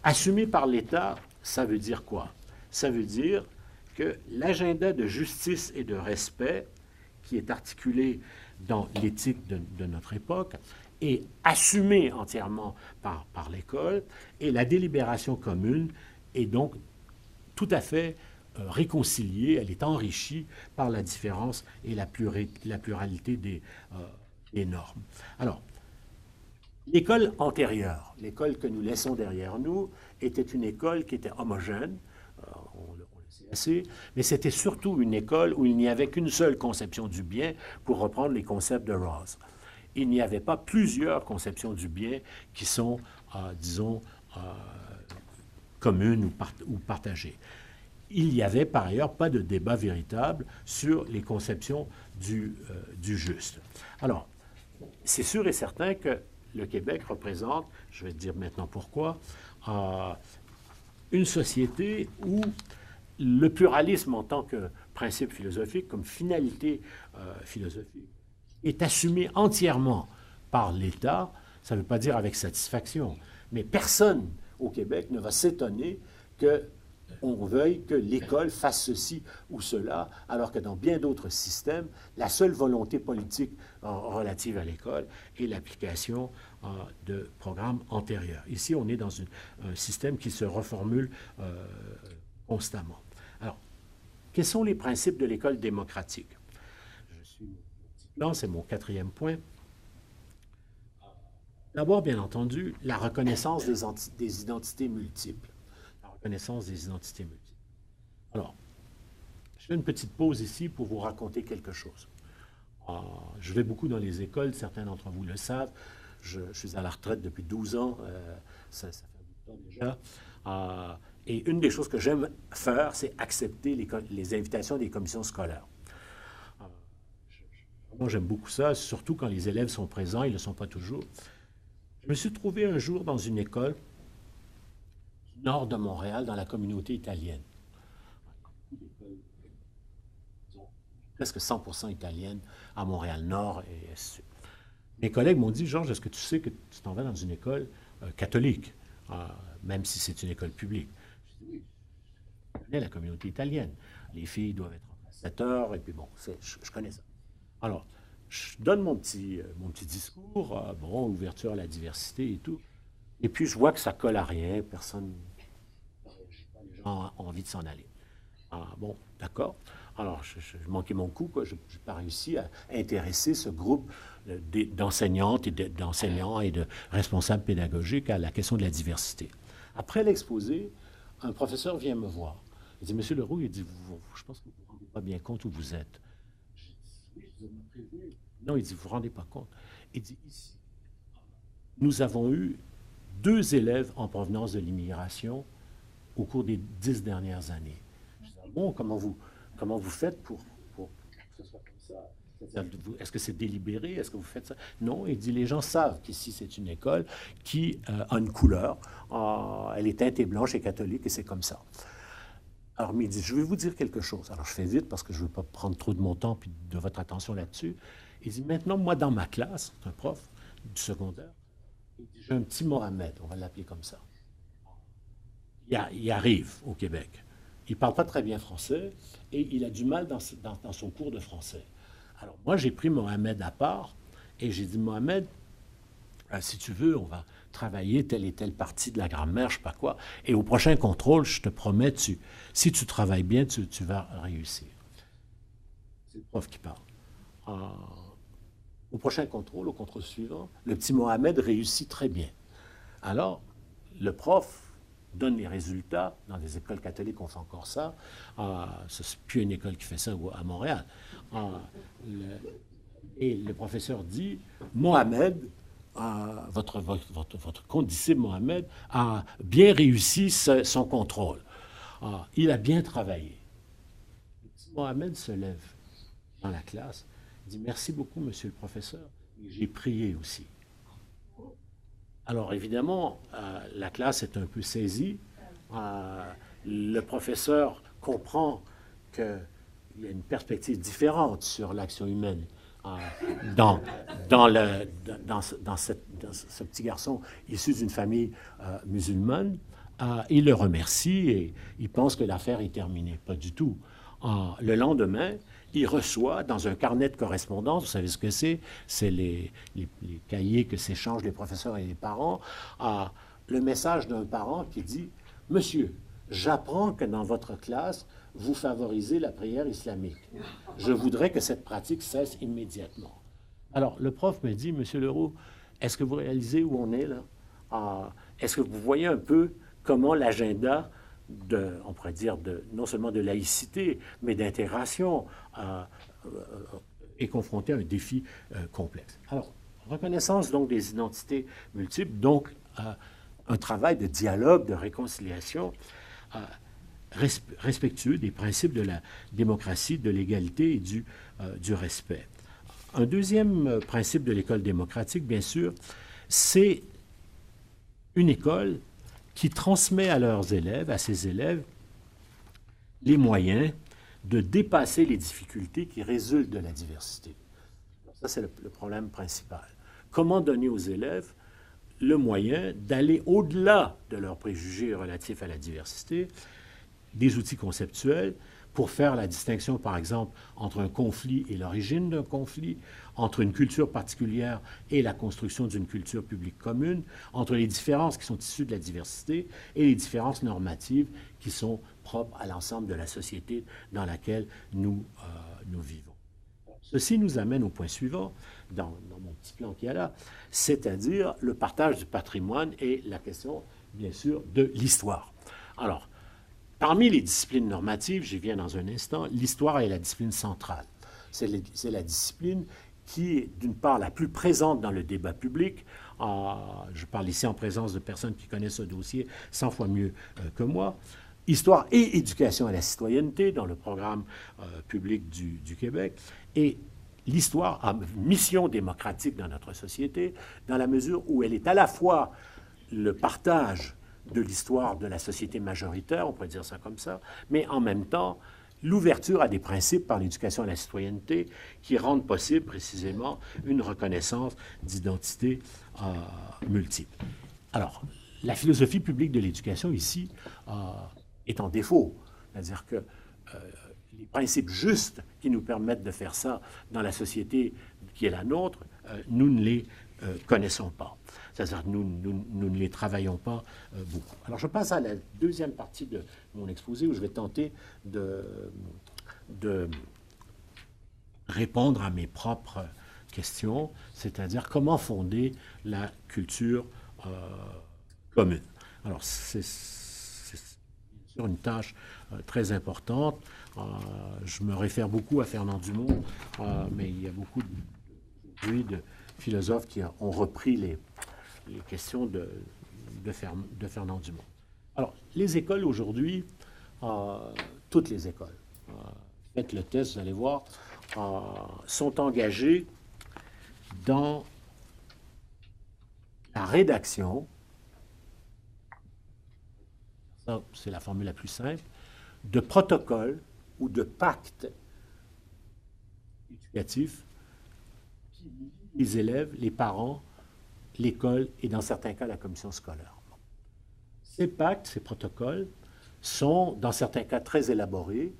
assumés par l'État, ça veut dire quoi? Ça veut dire que l'agenda de justice et de respect qui est articulé dans l'éthique de notre époque est assumé entièrement par l'école et la délibération commune est donc tout à fait réconciliée, elle est enrichie par la différence et la pluralité des normes. Alors, l'école antérieure, l'école que nous laissons derrière nous, était une école qui était homogène, on le sait assez, mais c'était surtout une école où il n'y avait qu'une seule conception du bien, pour reprendre les concepts de Rawls. Il n'y avait pas plusieurs conceptions du bien qui sont, disons, communes ou partagées. Il n'y avait par ailleurs pas de débat véritable sur les conceptions du juste. Alors, c'est sûr et certain que le Québec représente, je vais te dire maintenant pourquoi, une société où le pluralisme en tant que principe philosophique, comme finalité philosophique, est assumé entièrement par l'État. Ça ne veut pas dire avec satisfaction, mais personne au Québec ne va s'étonner qu'on veuille que l'école fasse ceci ou cela, alors que dans bien d'autres systèmes, la seule volonté politique relative à l'école est l'application de programmes antérieurs. Ici, on est dans un système qui se reformule constamment. Alors, quels sont les principes de l'école démocratique? Je suis là, c'est mon 4e point. D'abord, bien entendu, la reconnaissance des identités multiples. La reconnaissance des identités multiples. Alors, je fais une petite pause ici pour vous raconter quelque chose. Je vais beaucoup dans les écoles, certains d'entre vous le savent. Je suis à la retraite depuis 12 ans, ça fait un bout de temps déjà. Et une des choses que j'aime faire, c'est accepter les invitations des commissions scolaires. Moi, j'aime beaucoup ça, surtout quand les élèves sont présents, ils ne le sont pas toujours. Je me suis trouvé un jour dans une école du nord de Montréal, dans la communauté italienne. Presque 100% italienne à Montréal-Nord et Sud. Mes collègues m'ont dit, Georges, est-ce que tu sais que tu t'en vas dans une école catholique, même si c'est une école publique? Je dis oui, je connais la communauté italienne. Les filles doivent être en 7 heures, et puis bon, je connais ça. Alors, je donne mon petit discours, ouverture à la diversité et tout. Et puis, je vois que ça colle à rien, personne, les gens ont envie de s'en aller. Bon, d'accord. Alors, je manquais mon coup, quoi. Je n'ai pas réussi à intéresser ce groupe d'enseignantes et d'enseignants et de responsables pédagogiques à la question de la diversité. Après l'exposé, un professeur vient me voir. Il dit, Monsieur Leroux, il dit, je pense que vous ne vous rendez pas bien compte où vous êtes. Non, il dit, vous ne vous rendez pas compte. Il dit, ici, nous avons eu 2 élèves en provenance de l'immigration au cours des 10 dernières années. Je dis, bon, comment vous faites pour que ce soit comme ça? Est-ce que c'est délibéré? Est-ce que vous faites ça? Non, il dit, les gens savent qu'ici, c'est une école qui a une couleur. Elle est teintée blanche et catholique, et c'est comme ça. Alors, il dit, je vais vous dire quelque chose. Alors, je fais vite parce que je ne veux pas prendre trop de mon temps et de votre attention là-dessus. Il dit, maintenant, moi, dans ma classe, c'est un prof du secondaire, il dit, j'ai un petit Mohamed, on va l'appeler comme ça. Il arrive au Québec. Il ne parle pas très bien français et il a du mal dans son cours de français. Alors, moi, j'ai pris Mohamed à part et j'ai dit, Mohamed, si tu veux, on va travailler telle et telle partie de la grammaire, je ne sais pas quoi. Et au prochain contrôle, je te promets, si tu travailles bien, tu vas réussir. C'est le prof qui parle. Au prochain contrôle, au contrôle suivant, le petit Mohamed réussit très bien. Alors, le prof donne les résultats. Dans les écoles catholiques, on fait encore ça. Ce n'est plus une école qui fait ça à Montréal. Et le professeur dit, Mohamed, votre condisciple Mohamed a bien réussi son contrôle. Il a bien travaillé. Le petit Mohamed se lève dans la classe, il dit, merci beaucoup, monsieur le professeur, j'ai prié aussi. Alors, évidemment, la classe est un peu saisie. Le professeur comprend qu'il y a une perspective différente sur l'action humaine dans ce petit garçon issu d'une famille musulmane. Il le remercie et il pense que l'affaire est terminée. Pas du tout. Le lendemain, il reçoit dans un carnet de correspondance, vous savez ce que c'est? C'est les cahiers que s'échangent les professeurs et les parents. Le message d'un parent qui dit « Monsieur, j'apprends que dans votre classe, vous favorisez la prière islamique. Je voudrais que cette pratique cesse immédiatement. » Alors, le prof me dit « Monsieur Leroux, est-ce que vous réalisez où on est là? Est-ce que vous voyez un peu comment l'agenda on pourrait dire, non seulement de laïcité, mais d'intégration, est confronté à un défi complexe. Alors, reconnaissance donc des identités multiples, donc un travail de dialogue, de réconciliation, respectueux des principes de la démocratie, de l'égalité et du respect. Un deuxième principe de l'école démocratique, bien sûr, c'est une école qui transmet à leurs élèves, à ses élèves, les moyens de dépasser les difficultés qui résultent de la diversité. Ça, c'est le problème principal. Comment donner aux élèves le moyen d'aller au-delà de leurs préjugés relatifs à la diversité, des outils conceptuels pour faire la distinction, par exemple, entre un conflit et l'origine d'un conflit, entre une culture particulière et la construction d'une culture publique commune, entre les différences qui sont issues de la diversité et les différences normatives qui sont propres à l'ensemble de la société dans laquelle nous vivons. Ceci nous amène au point suivant, dans mon petit plan qui est là, c'est-à-dire le partage du patrimoine et la question, bien sûr, de l'histoire. Alors, parmi les disciplines normatives, j'y viens dans un instant, l'histoire est la discipline centrale. C'est la discipline qui est, d'une part, la plus présente dans le débat public. Je parle ici en présence de personnes qui connaissent ce dossier 100 fois mieux que moi. Histoire et éducation à la citoyenneté dans le programme public du Québec. Et l'histoire a une mission démocratique dans notre société, dans la mesure où elle est à la fois le partage de l'histoire de la société majoritaire, on pourrait dire ça comme ça, mais en même temps, l'ouverture à des principes par l'éducation à la citoyenneté qui rendent possible précisément une reconnaissance d'identité multiple. Alors, la philosophie publique de l'éducation ici est en défaut. C'est-à-dire que les principes justes qui nous permettent de faire ça dans la société qui est la nôtre, nous ne les connaissons pas. C'est-à-dire que nous ne les travaillons pas beaucoup. Alors, je passe à la deuxième partie de mon exposé où je vais tenter de répondre à mes propres questions, c'est-à-dire comment fonder la culture commune. Alors, c'est une tâche très importante. Je me réfère beaucoup à Fernand Dumont, mais il y a beaucoup de philosophes qui ont repris les questions de Fernand Dumont. Alors, les écoles aujourd'hui, toutes les écoles, faites le test, vous allez voir, sont engagées dans la rédaction, ça c'est la formule la plus simple, de protocoles ou de pactes éducatifs qui lient les élèves, les parents, l'école et dans certains cas la commission scolaire. Ces pactes, ces protocoles sont dans certains cas très élaborés,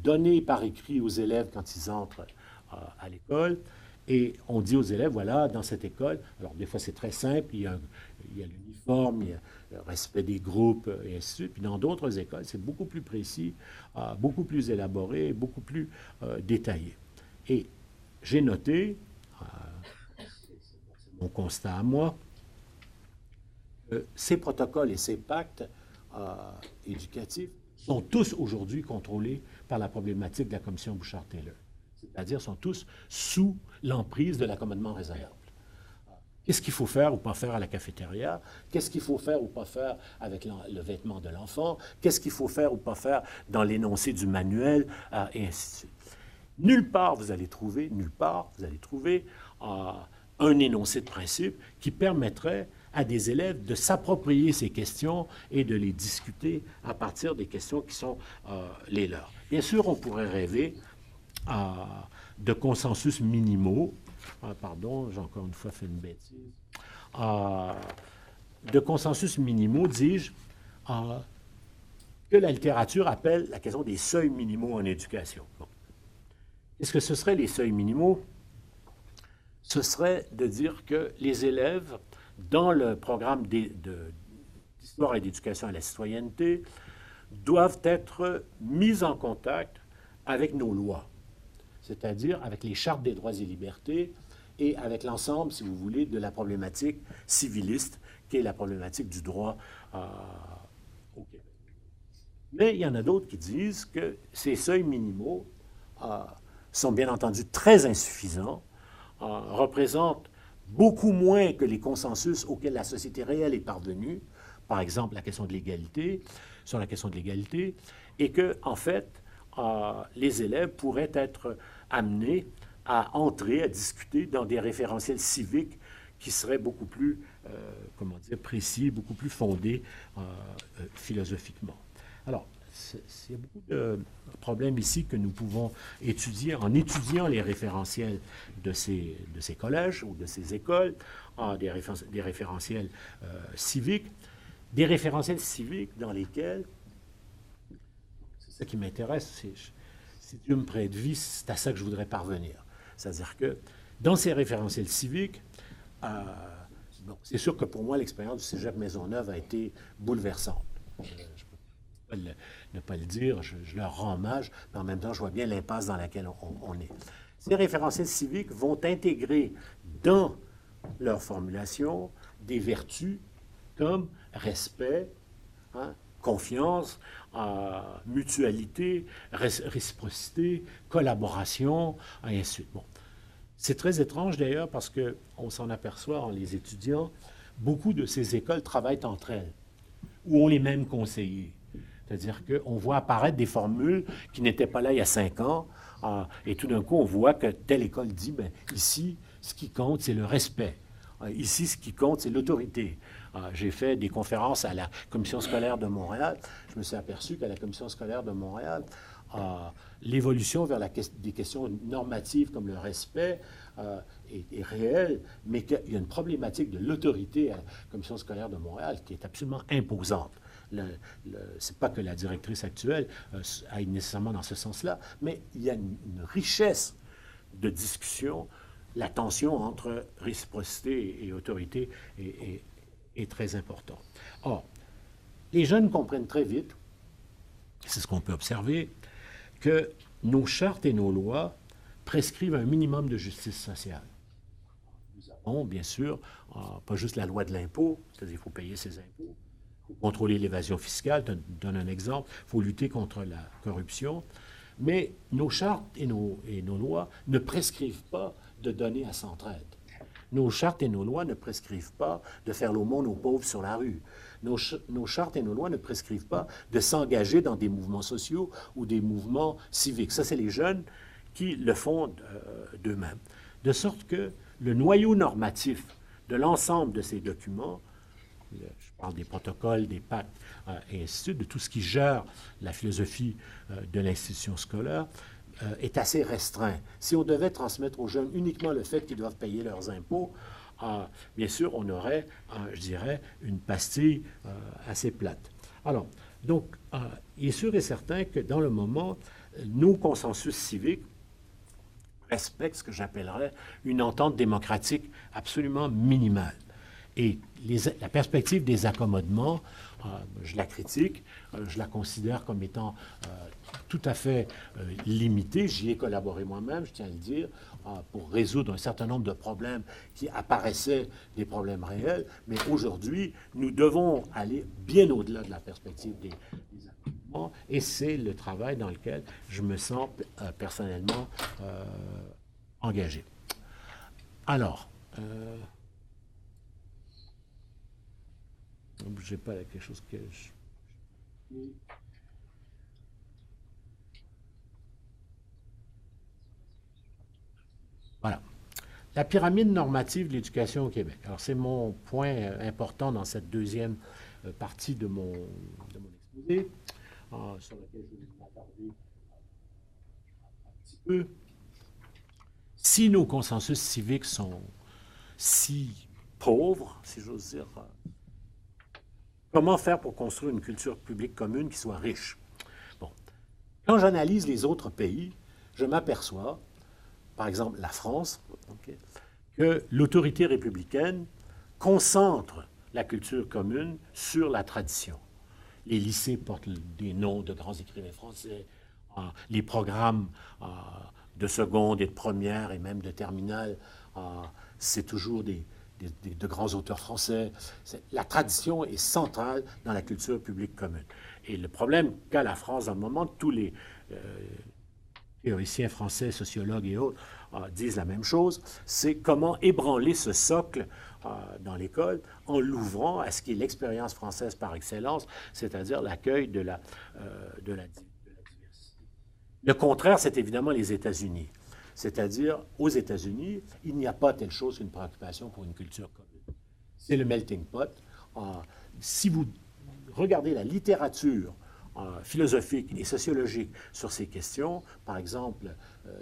donnés par écrit aux élèves quand ils entrent à l'école. Et on dit aux élèves, voilà, dans cette école, alors des fois c'est très simple, il y a l'uniforme, il y a le respect des groupes, et ainsi de suite. Puis dans d'autres écoles, c'est beaucoup plus précis, beaucoup plus élaboré, beaucoup plus détaillé. Et j'ai noté, c'est mon constat à moi, que ces protocoles et ces pactes éducatifs sont tous aujourd'hui contrôlés par la problématique de la commission Bouchard-Taylor. C'est-à-dire sont tous sous l'emprise de l'accommodement raisonnable. Qu'est-ce qu'il faut faire ou pas faire à la cafétéria? Qu'est-ce qu'il faut faire ou pas faire avec le vêtement de l'enfant? Qu'est-ce qu'il faut faire ou pas faire dans l'énoncé du manuel? Et ainsi de suite. Nulle part vous allez trouver un énoncé de principe qui permettrait à des élèves de s'approprier ces questions et de les discuter à partir des questions qui sont les leurs. Bien sûr, on pourrait rêver de consensus minimaux, pardon, j'ai encore une fois fait une bêtise, de consensus minimaux, dis-je, que la littérature appelle la question des seuils minimaux en éducation. Bon. Qu'est-ce que ce serait les seuils minimaux? Ce serait de dire que les élèves, dans le programme d'histoire et d'éducation à la citoyenneté, doivent être mis en contact avec nos lois, c'est-à-dire avec les chartes des droits et libertés et avec l'ensemble, si vous voulez, de la problématique civiliste, qui est la problématique du droit au Québec. Mais il y en a d'autres qui disent que ces seuils minimaux sont bien entendu très insuffisants, représentent beaucoup moins que les consensus auxquels la société réelle est parvenue, par exemple la question de l'égalité, sur la question de l'égalité, et que, en fait, les élèves pourraient être amenés à entrer, à discuter dans des référentiels civiques qui seraient beaucoup plus, précis, beaucoup plus fondés philosophiquement. Alors, il y a beaucoup de problèmes ici que nous pouvons étudier en étudiant les référentiels de ces collèges ou de ces écoles, des référentiels civiques, dans lesquels, c'est ça qui m'intéresse, si Dieu me prête vie, c'est à ça que je voudrais parvenir. C'est-à-dire que dans ces référentiels civiques, bon, c'est sûr que pour moi, l'expérience du Cégep Maisonneuve a été bouleversante. Je ne peux ne pas le dire, je leur rends hommage, mais en même temps, je vois bien l'impasse dans laquelle on est. Ces référentiels civiques vont intégrer dans leur formulation des vertus comme respect, confiance, mutualité, réciprocité, collaboration, et ainsi de suite. Bon. C'est très étrange d'ailleurs parce qu'on s'en aperçoit en les étudiant, beaucoup de ces écoles travaillent entre elles ou ont les mêmes conseillers. C'est-à-dire qu'on voit apparaître des formules qui n'étaient pas là il y a 5 ans, et tout d'un coup, on voit que telle école dit, bien, ici, ce qui compte, c'est le respect. Ici, ce qui compte, c'est l'autorité. J'ai fait des conférences à la Commission scolaire de Montréal. Je me suis aperçu qu'à la Commission scolaire de Montréal, l'évolution vers des questions normatives comme le respect est réelle, mais qu'il y a une problématique de l'autorité à la Commission scolaire de Montréal qui est absolument imposante. C'est pas que la directrice actuelle aille nécessairement dans ce sens-là, mais il y a une richesse de discussion. La tension entre réciprocité et autorité est très importante. Or, les jeunes comprennent très vite, c'est ce qu'on peut observer, que nos chartes et nos lois prescrivent un minimum de justice sociale. Nous avons, bien sûr, pas juste la loi de l'impôt, c'est-à-dire qu'il faut payer ses impôts, il faut contrôler l'évasion fiscale, je donne un exemple, il faut lutter contre la corruption, mais nos chartes et nos lois ne prescrivent pas de donner à Centraide. Nos chartes et nos lois ne prescrivent pas de faire l'aumône aux pauvres sur la rue. Nos chartes et nos lois ne prescrivent pas de s'engager dans des mouvements sociaux ou des mouvements civiques. Ça, c'est les jeunes qui le font d'eux-mêmes. De sorte que le noyau normatif de l'ensemble de ces documents, je parle des protocoles, des pactes, et ainsi de suite, de tout ce qui gère la philosophie de l'institution scolaire, est assez restreint. Si on devait transmettre aux jeunes uniquement le fait qu'ils doivent payer leurs impôts, bien sûr, on aurait, je dirais, une pastille assez plate. Alors, donc, il est sûr et certain que dans le moment, nos consensus civiques respectent ce que j'appellerais une entente démocratique absolument minimale. Et la perspective des accommodements, je la critique, je la considère comme étant tout à fait limitée. J'y ai collaboré moi-même, je tiens à le dire, pour résoudre un certain nombre de problèmes qui apparaissaient des problèmes réels. Mais aujourd'hui, nous devons aller bien au-delà de la perspective des accommodements. Et c'est le travail dans lequel je me sens personnellement engagé. Alors, ne bougez pas, il y a quelque chose que je... Voilà. La pyramide normative de l'éducation au Québec. Alors, c'est mon point important dans cette deuxième partie de mon exposé, sur laquelle je vais m'attarder un petit peu. Si nos consensus civiques sont si pauvres, si j'ose dire, comment faire pour construire une culture publique commune qui soit riche? Bon. Quand j'analyse les autres pays, je m'aperçois, par exemple la France, que l'autorité républicaine concentre la culture commune sur la tradition. Les lycées portent des noms de grands écrivains français, les programmes de seconde et de première et même de terminale, c'est toujours de grands auteurs français. La tradition est centrale dans la culture publique commune. Et le problème qu'a la France dans le moment, tous les théoriciens français, sociologues et autres disent la même chose, c'est comment ébranler ce socle dans l'école en l'ouvrant à ce qui est l'expérience française par excellence, c'est-à-dire l'accueil de la diversité. Le contraire, c'est évidemment les États-Unis. C'est-à-dire, aux États-Unis, il n'y a pas telle chose qu'une préoccupation pour une culture commune. C'est le melting pot. Si vous regardez la littérature philosophiques et sociologiques sur ces questions. Par exemple,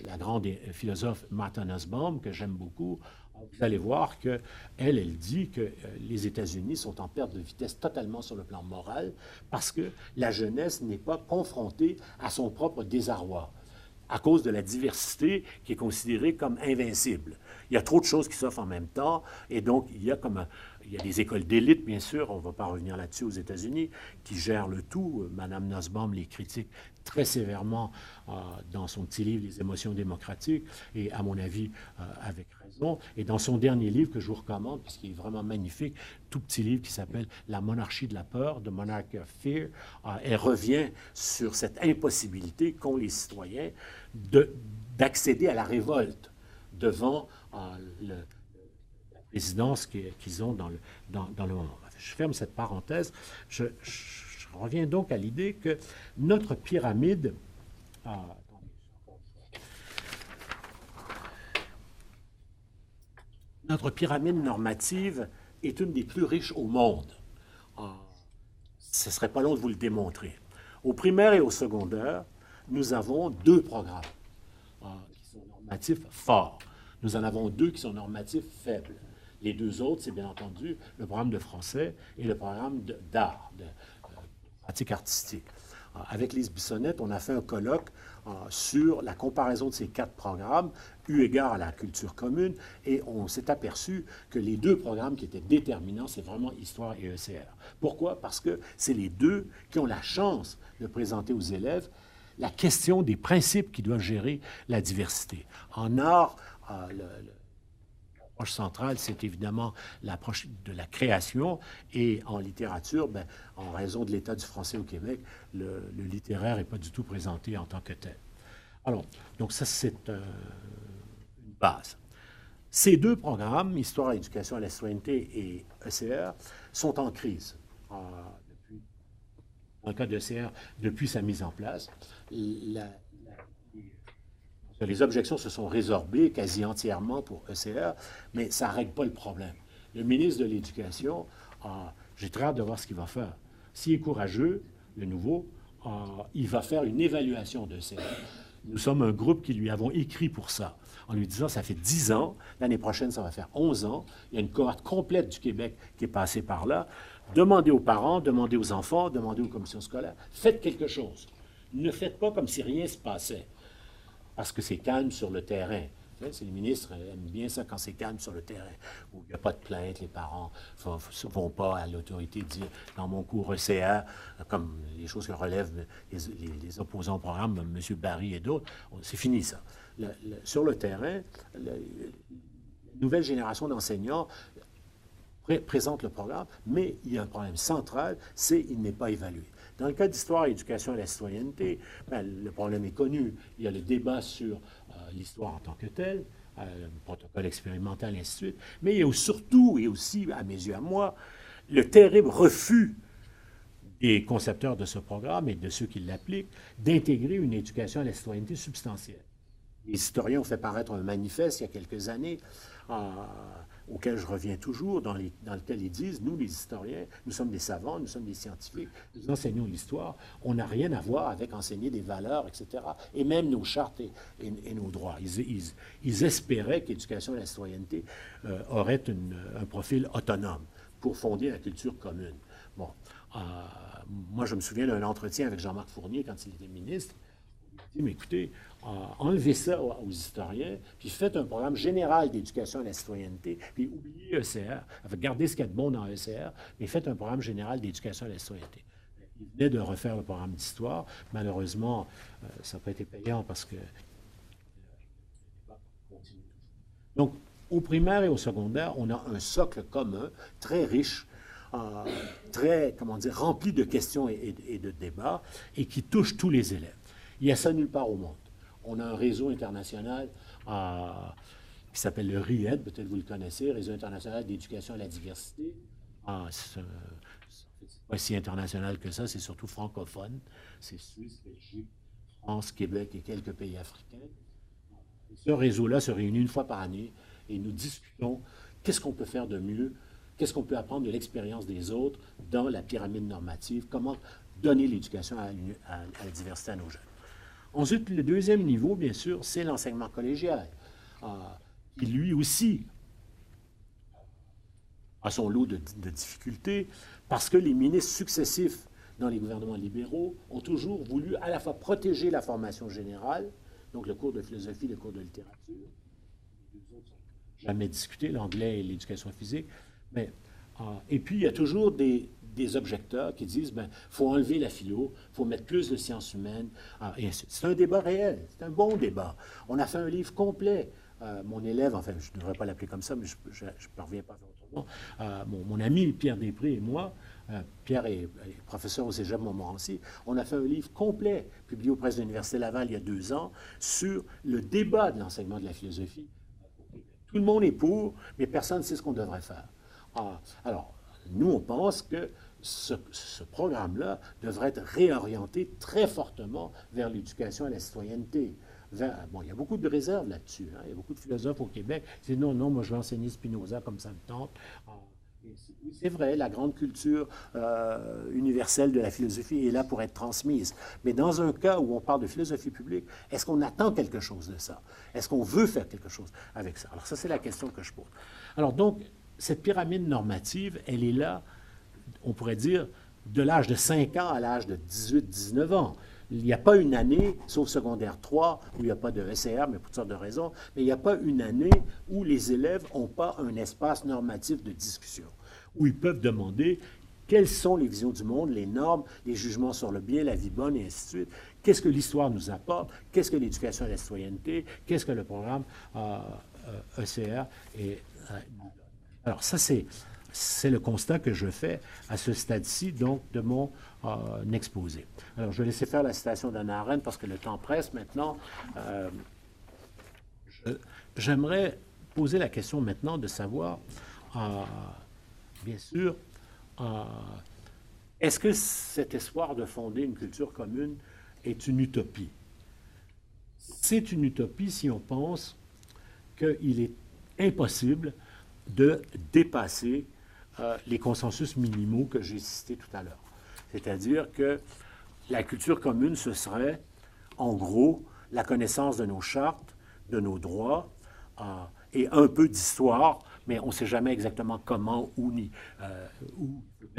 la grande philosophe Martha Nussbaum, que j'aime beaucoup, vous allez voir qu'elle dit que les États-Unis sont en perte de vitesse totalement sur le plan moral parce que la jeunesse n'est pas confrontée à son propre désarroi à cause de la diversité qui est considérée comme invincible. Il y a trop de choses qui s'offrent en même temps, et donc il y a des écoles d'élite, bien sûr, on ne va pas revenir là-dessus aux États-Unis, qui gèrent le tout. Madame Nussbaum les critique très sévèrement dans son petit livre « Les émotions démocratiques », et à mon avis, avec raison. Et dans son dernier livre, que je vous recommande, puisqu'il est vraiment magnifique, tout petit livre qui s'appelle « La monarchie de la peur », « The Monarchy of Fear », elle revient sur cette impossibilité qu'ont les citoyens d'accéder à la révolte devant la présidence qu'ils ont dans le moment. Je ferme cette parenthèse. Je reviens donc à l'idée que notre pyramide... notre pyramide normative est une des plus riches au monde. Ce ne serait pas long de vous le démontrer. Au primaire et au secondaire, nous avons 2 programmes qui sont normatifs forts. Nous en avons 2 qui sont normatifs faibles. Les 2 autres, c'est bien entendu le programme de français et le programme d'art, de pratique artistique. Avec Lise Bissonnette, on a fait un colloque sur la comparaison de ces 4 programmes, eu égard à la culture commune, et on s'est aperçu que les 2 programmes qui étaient déterminants, c'est vraiment Histoire et ECR. Pourquoi? Parce que c'est les 2 qui ont la chance de présenter aux élèves la question des principes qui doivent gérer la diversité. En art, l'approche centrale, c'est évidemment l'approche de la création, et en littérature, en raison de l'état du français au Québec, le littéraire n'est pas du tout présenté en tant que tel. Alors, donc ça, c'est une base. Ces 2 programmes, Histoire et Éducation à la citoyenneté et ECR, sont en crise. Dans le cas de l'ECR, depuis sa mise en place, les objections se sont résorbées quasi entièrement pour ECR, mais ça ne règle pas le problème. Le ministre de l'Éducation, j'ai très hâte de voir ce qu'il va faire. S'il est courageux, le nouveau, il va faire une évaluation de ECR. Nous sommes un groupe qui lui avons écrit pour ça, en lui disant, ça fait 10 ans, l'année prochaine, ça va faire 11 ans, il y a une cohorte complète du Québec qui est passée par là. Demandez aux parents, demandez aux enfants, demandez aux commissions scolaires, faites quelque chose. Ne faites pas comme si rien ne se passait, parce que c'est calme sur le terrain. Les ministres aiment bien ça quand c'est calme sur le terrain, où il n'y a pas de plainte, les parents ne vont pas à l'autorité dire, dans mon cours ECR, comme les choses que relèvent les opposants au programme, M. Barry et d'autres, c'est fini ça. Sur le terrain, la nouvelle génération d'enseignants présente le programme, mais il y a un problème central, c'est qu'il n'est pas évalué. Dans le cas d'Histoire et Éducation à la citoyenneté, le problème est connu. Il y a le débat sur l'histoire en tant que telle, le protocole expérimental, et ainsi de suite. Mais il y a surtout, et aussi, à mes yeux, à moi, le terrible refus des concepteurs de ce programme et de ceux qui l'appliquent d'intégrer une éducation à la citoyenneté substantielle. Les historiens ont fait paraître un manifeste il y a quelques années auquel je reviens toujours, dans lequel ils disent, nous les historiens, nous sommes des savants, nous sommes des scientifiques, nous enseignons l'histoire, on n'a rien à voir avec enseigner des valeurs, etc., et même nos chartes et nos droits. Ils espéraient qu'éducation à la citoyenneté aurait un profil autonome pour fonder la culture commune. Bon, moi je me souviens d'un entretien avec Jean-Marc Fournier quand il était ministre. Il dit, mais écoutez, enlevez ça aux historiens, puis faites un programme général d'éducation à la citoyenneté, puis oubliez ECR, gardez ce qu'il y a de bon dans ECR, mais faites un programme général d'éducation à la citoyenneté. Il venait de refaire le programme d'histoire. Malheureusement, ça n'a pas été payant parce que... Donc, au primaire et au secondaire, on a un socle commun, très riche, très, rempli de questions et de débats, et qui touche tous les élèves. Il y a ça nulle part au monde. On a un réseau international qui s'appelle le RIED, peut-être vous le connaissez, Réseau international d'éducation à la diversité. C'est pas si international que ça, c'est surtout francophone. C'est Suisse, Belgique, France, Québec et quelques pays africains. Ce réseau-là se réunit une fois par année et nous discutons qu'est-ce qu'on peut faire de mieux, qu'est-ce qu'on peut apprendre de l'expérience des autres dans la pyramide normative, comment donner l'éducation à la diversité à nos jeunes. Ensuite, le deuxième niveau, bien sûr, c'est l'enseignement collégial, qui lui aussi a son lot de difficultés, parce que les ministres successifs dans les gouvernements libéraux ont toujours voulu à la fois protéger la formation générale, donc le cours de philosophie, le cours de littérature, les deux autres sont jamais discutés, l'anglais et l'éducation physique, mais, et puis il y a toujours des objecteurs qui disent, il faut enlever la philo, il faut mettre plus de sciences humaines, et ainsi de suite. C'est un débat réel, c'est un bon débat. On a fait un livre complet. Mon élève, enfin, je ne devrais pas l'appeler comme ça, mais je ne parviens pas à faire autrement. Mon ami Pierre Després et moi, Pierre est professeur au Cégep Montmorency, on a fait un livre complet, publié aux presses de l'Université Laval il y a 2 ans, sur le débat de l'enseignement de la philosophie. Tout le monde est pour, mais personne ne sait ce qu'on devrait faire. Alors, nous, on pense que ce programme-là devrait être réorienté très fortement vers l'éducation à la citoyenneté. Il y a beaucoup de réserves là-dessus. Il y a beaucoup de philosophes au Québec qui disent non, moi je vais enseigner Spinoza comme ça me tente. C'est vrai, la grande culture universelle de la philosophie est là pour être transmise. Mais dans un cas où on parle de philosophie publique, est-ce qu'on attend quelque chose de ça? Est-ce qu'on veut faire quelque chose avec ça? Alors ça, c'est la question que je pose. Alors donc, cette pyramide normative, elle est là, on pourrait dire, de l'âge de 5 ans à l'âge de 18-19 ans. Il n'y a pas une année, sauf secondaire 3, où il n'y a pas de SCR, mais pour toutes sortes de raisons, mais il n'y a pas une année où les élèves n'ont pas un espace normatif de discussion, où ils peuvent demander quelles sont les visions du monde, les normes, les jugements sur le bien, la vie bonne, et ainsi de suite. Qu'est-ce que l'histoire nous apporte? Qu'est-ce que l'éducation à la citoyenneté? Qu'est-ce que le programme ECR? Alors ça, c'est le constat que je fais à ce stade-ci, donc, de mon exposé. Alors, je vais laisser faire la citation d'Hannah Arendt parce que le temps presse maintenant. J'aimerais poser la question maintenant de savoir, bien sûr, est-ce que cet espoir de fonder une culture commune est une utopie? C'est une utopie si on pense qu'il est impossible de dépasser les consensus minimaux que j'ai cités tout à l'heure. C'est-à-dire que la culture commune, ce serait, en gros, la connaissance de nos chartes, de nos droits, et un peu d'histoire, mais on ne sait jamais exactement comment où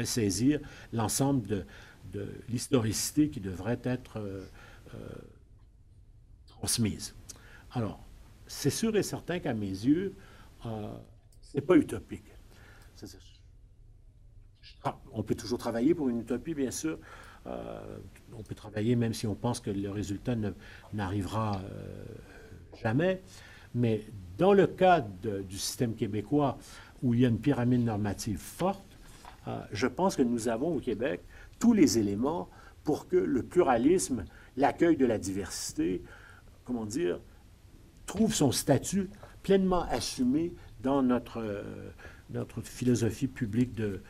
saisir l'ensemble de l'historicité qui devrait être transmise. Alors, c'est sûr et certain qu'à mes yeux, ce n'est pas utopique. On peut toujours travailler pour une utopie, bien sûr. On peut travailler même si on pense que le résultat n'arrivera jamais. Mais dans le cas du système québécois, où il y a une pyramide normative forte, je pense que nous avons au Québec tous les éléments pour que le pluralisme, l'accueil de la diversité, comment dire, trouve son statut pleinement assumé dans notre philosophie publique de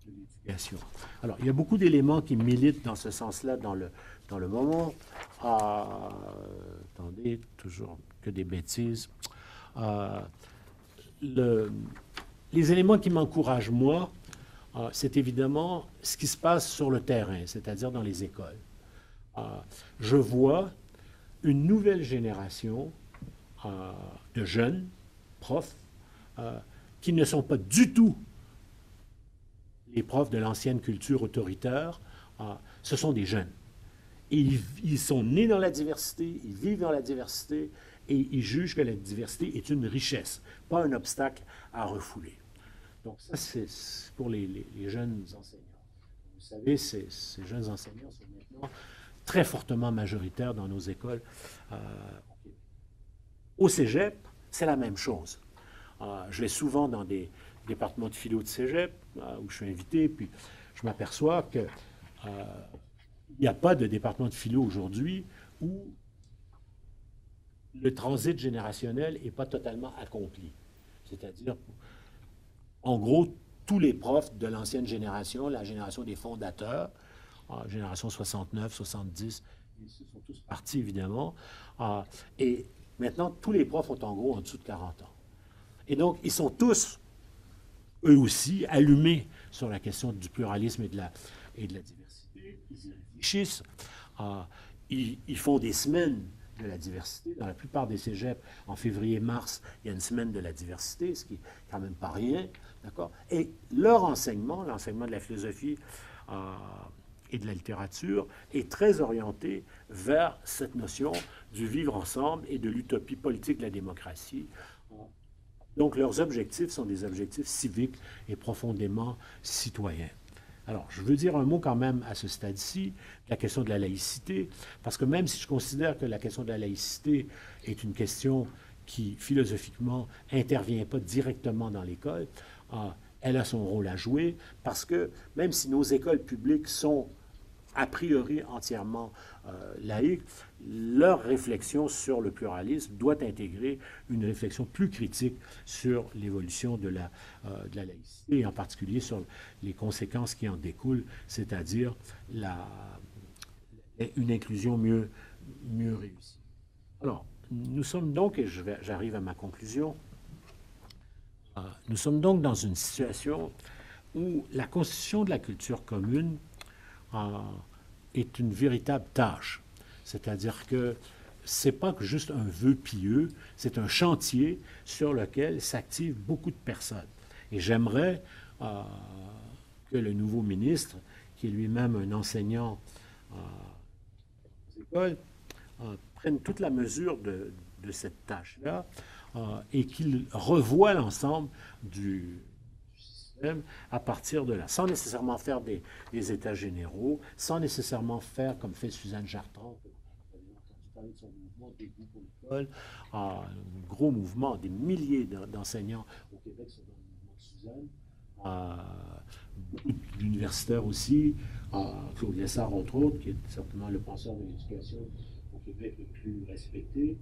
l'éducation. Alors, il y a beaucoup d'éléments qui militent dans ce sens-là dans le moment. Attendez, toujours que des bêtises. Les éléments qui m'encouragent, moi, c'est évidemment ce qui se passe sur le terrain, c'est-à-dire dans les écoles. Je vois une nouvelle génération de jeunes profs qui ne sont pas du tout les profs de l'ancienne culture autoritaire. Ce sont des jeunes. Et ils sont nés dans la diversité, ils vivent dans la diversité, et ils jugent que la diversité est une richesse, pas un obstacle à refouler. Donc ça, c'est pour les jeunes enseignants. Vous savez, ces jeunes enseignants sont maintenant très fortement majoritaires dans nos écoles. Au cégep, c'est la même chose. Je vais souvent dans des départements de philo de cégep, où je suis invité, puis je m'aperçois qu'il n'y a pas de département de philo aujourd'hui où le transit générationnel n'est pas totalement accompli. C'est-à-dire, en gros, tous les profs de l'ancienne génération, la génération des fondateurs, génération 69, 70, ils sont tous partis, évidemment. Et maintenant, tous les profs ont en gros en dessous de 40 ans. Et donc, ils sont tous, eux aussi, allumés sur la question du pluralisme et de la diversité. Ils y réfléchissent. Ils font des semaines de la diversité. Dans la plupart des cégeps, en février-mars, il y a une semaine de la diversité, ce qui n'est quand même pas rien. D'accord? Et leur enseignement, l'enseignement de la philosophie et de la littérature, est très orienté vers cette notion du vivre ensemble et de l'utopie politique de la démocratie. Donc, leurs objectifs sont des objectifs civiques et profondément citoyens. Alors, je veux dire un mot quand même à ce stade-ci, la question de la laïcité, parce que même si je considère que la question de la laïcité est une question qui, philosophiquement, n'intervient pas directement dans l'école, elle a son rôle à jouer, parce que même si nos écoles publiques sont a priori entièrement laïques, leur réflexion sur le pluralisme doit intégrer une réflexion plus critique sur l'évolution de la laïcité, et en particulier sur les conséquences qui en découlent, c'est-à-dire une inclusion mieux réussie. Alors, nous sommes donc, et j'arrive à ma conclusion, nous sommes donc dans une situation où la constitution de la culture commune est une véritable tâche. C'est-à-dire que ce n'est pas juste un vœu pieux, c'est un chantier sur lequel s'activent beaucoup de personnes. Et j'aimerais que le nouveau ministre, qui est lui-même un enseignant aux écoles, prenne toute la mesure de cette tâche-là et qu'il revoie l'ensemble du système à partir de là, sans nécessairement faire des états généraux, sans nécessairement faire comme fait Suzanne Jartron, vous avez entendu parler de son mouvement Dégoût pour l'école, un gros mouvement, des milliers d'enseignants au Québec sont dans le mouvement Suzanne, beaucoup d'universitaires aussi, Claude Lessard entre autres, qui est certainement le penseur de l'éducation au Québec le plus respecté.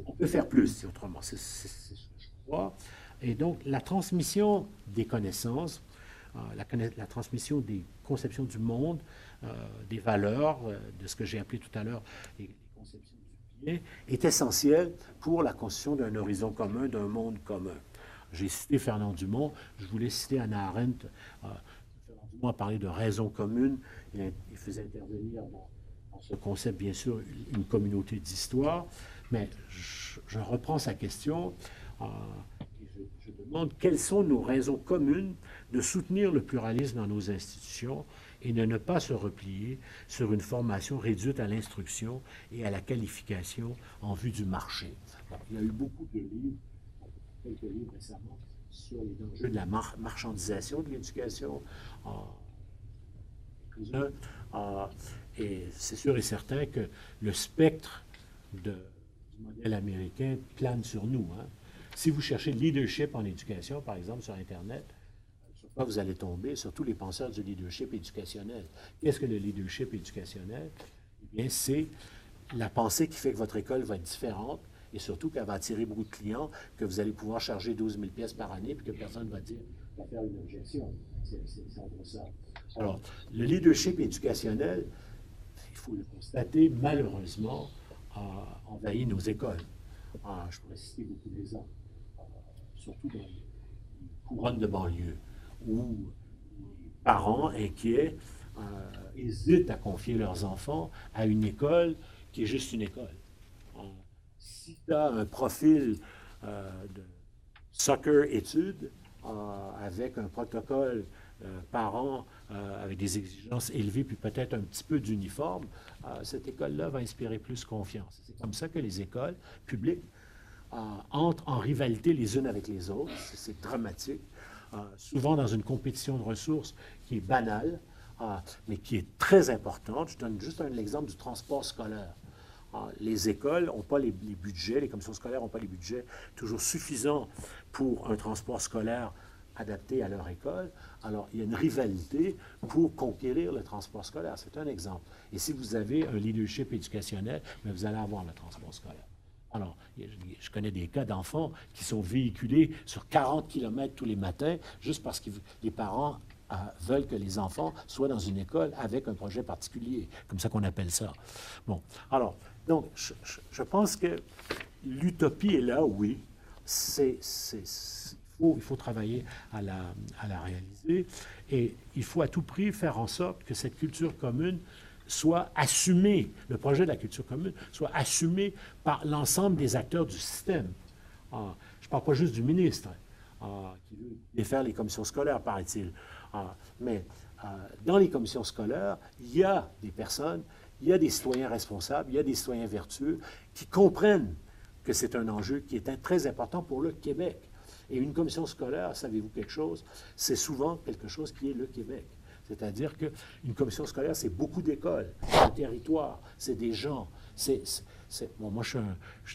On peut faire plus, si autrement, c'est ce que je crois. Et donc, la transmission des connaissances, la transmission des conceptions du monde, des valeurs, de ce que j'ai appelé tout à l'heure les conceptions du bien, est essentielle pour la construction d'un horizon commun, d'un monde commun. J'ai cité Fernand Dumont, je voulais citer Hannah Arendt. Fernand Dumont a parlé de raison commune, il faisait intervenir dans ce concept, bien sûr, une communauté d'histoire. Mais je reprends sa question et je demande quelles sont nos raisons communes de soutenir le pluralisme dans nos institutions et de ne pas se replier sur une formation réduite à l'instruction et à la qualification en vue du marché. Alors, il y a eu beaucoup de livres, quelques livres récemment, sur les dangers de la marchandisation de l'éducation. Et c'est sûr et certain que le spectre du modèle américain plane sur nous. Si vous cherchez le leadership en éducation, par exemple, sur Internet, sur quoi vous allez tomber? Sur tous les penseurs du leadership éducationnel. Qu'est-ce que le leadership éducationnel? Eh bien, c'est la pensée qui fait que votre école va être différente et surtout qu'elle va attirer beaucoup de clients, que vous allez pouvoir charger 12 000 pièces par année puis que personne ne va faire une objection. C'est en gros ça. Alors, le leadership éducationnel, il faut le constater, malheureusement, envahit nos écoles. Je pourrais citer beaucoup d'exemples, surtout dans les couronnes de banlieue, où les parents inquiets hésitent à confier leurs enfants à une école qui est juste une école. Si tu as un profil de soccer-études avec un protocole parents avec des exigences élevées, puis peut-être un petit peu d'uniforme, cette école-là va inspirer plus confiance. C'est comme ça que les écoles publiques entrent en rivalité les unes avec les autres. C'est dramatique. Souvent dans une compétition de ressources qui est banale, mais qui est très importante. Je donne juste l'exemple du transport scolaire. Les écoles n'ont pas les budgets, les commissions scolaires n'ont pas les budgets toujours suffisants pour un transport scolaire adapté à leur école. Alors, il y a une rivalité pour conquérir le transport scolaire. C'est un exemple. Et si vous avez un leadership éducationnel, bien, vous allez avoir le transport scolaire. Alors, je connais des cas d'enfants qui sont véhiculés sur 40 km tous les matins juste parce que les parents veulent que les enfants soient dans une école avec un projet particulier, comme ça qu'on appelle ça. Bon, alors, donc, je pense que l'utopie est là, oui. Il il faut travailler à la réaliser. Et il faut à tout prix faire en sorte que cette culture commune soit assumée, le projet de la culture commune soit assumé par l'ensemble des acteurs du système. Je ne parle pas juste du ministre qui veut défaire les commissions scolaires, paraît-il. Mais dans les commissions scolaires, il y a des personnes, il y a des citoyens responsables, il y a des citoyens vertueux qui comprennent que c'est un enjeu qui est très important pour le Québec. Et une commission scolaire, savez-vous quelque chose? C'est souvent quelque chose qui est le Québec. C'est-à-dire qu'une commission scolaire, c'est beaucoup d'écoles, c'est un territoire, c'est des gens. Bon, moi, je ne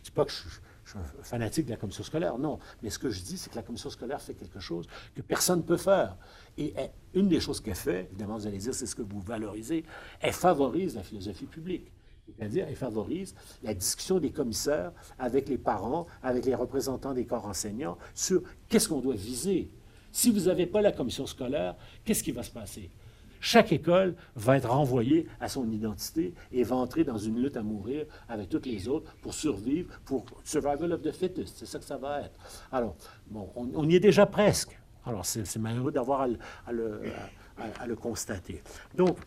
dis pas que je suis un fanatique de la commission scolaire, non. Mais ce que je dis, c'est que la commission scolaire fait quelque chose que personne ne peut faire. Et une des choses qu'elle fait, évidemment, vous allez dire, c'est ce que vous valorisez, elle favorise la philosophie publique. C'est-à-dire, elle favorise la discussion des commissaires avec les parents, avec les représentants des corps enseignants sur qu'est-ce qu'on doit viser. Si vous n'avez pas la commission scolaire, qu'est-ce qui va se passer? Chaque école va être renvoyée à son identité et va entrer dans une lutte à mourir avec toutes les autres pour survivre, pour survival of the fittest. C'est ça que ça va être. Alors, bon, on y est déjà presque. Alors, c'est malheureux d'avoir à le constater. Donc,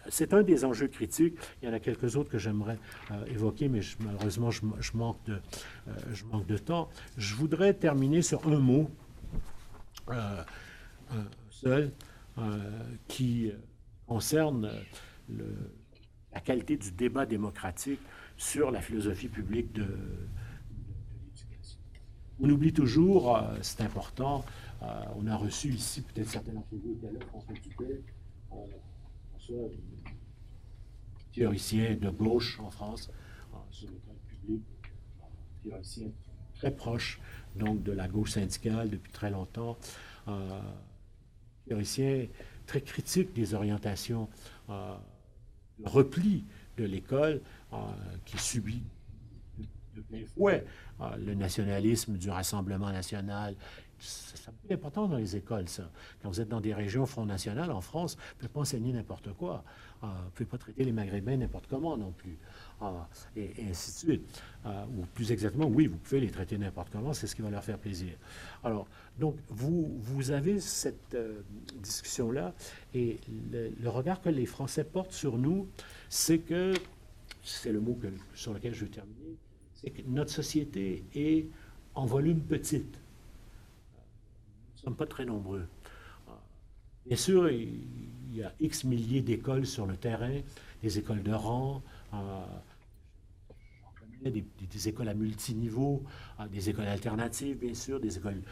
c'est un des enjeux critiques. Il y en a quelques autres que j'aimerais évoquer, mais malheureusement, je manque de temps. Je voudrais terminer sur un mot seul, qui concerne la qualité du débat démocratique sur la philosophie publique de l'éducation. On oublie toujours, c'est important, on a reçu ici, peut-être certains d'entre vous étaient là, François Dupay, François, théoricien de gauche en France, sur l'école publique, théoricien très proche donc de la gauche syndicale depuis très longtemps, théoricien très critique des orientations, le repli de l'école qui subit de plein fouet le nationalisme du Rassemblement national. C'est important dans les écoles, ça. Quand vous êtes dans des régions Front National en France, vous ne pouvez pas enseigner n'importe quoi. Vous ne pouvez pas traiter les Maghrébins n'importe comment non plus. Et ainsi de suite. Ou plus exactement, oui, vous pouvez les traiter n'importe comment, c'est ce qui va leur faire plaisir. Alors, donc, vous avez cette discussion-là, et le regard que les Français portent sur nous, c'est que, c'est le mot sur lequel je veux terminer, c'est que notre société est en volume petite. Nous ne sommes pas très nombreux. Bien sûr, il y a X milliers d'écoles sur le terrain, des écoles de rang, des écoles à multiniveaux, des écoles alternatives, bien sûr, des écoles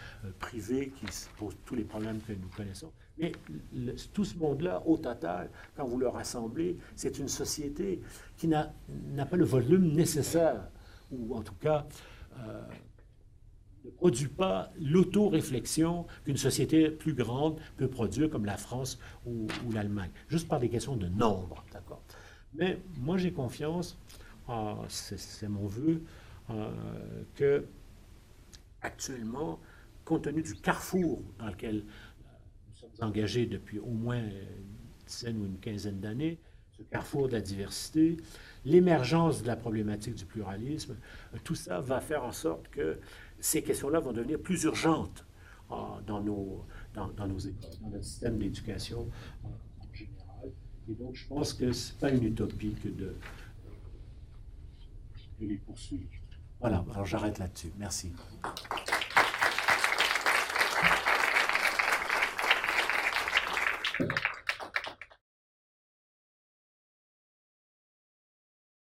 privées qui posent tous les problèmes que nous connaissons. Mais tout ce monde-là, au total, quand vous le rassemblez, c'est une société qui n'a pas le volume nécessaire, ou en tout cas ne produit pas l'auto-réflexion qu'une société plus grande peut produire, comme la France ou l'Allemagne, juste par des questions de nombre, d'accord? Mais moi, j'ai confiance, c'est mon vœu, que actuellement, compte tenu du carrefour dans lequel nous sommes engagés depuis au moins une dizaine ou une quinzaine d'années, ce carrefour de la diversité, l'émergence de la problématique du pluralisme, tout ça va faire en sorte que ces questions-là vont devenir plus urgentes dans nos écoles, dans notre système d'éducation en général. Et donc, je pense que ce n'est pas une utopie que de les poursuivre. Voilà, alors j'arrête là-dessus. Merci.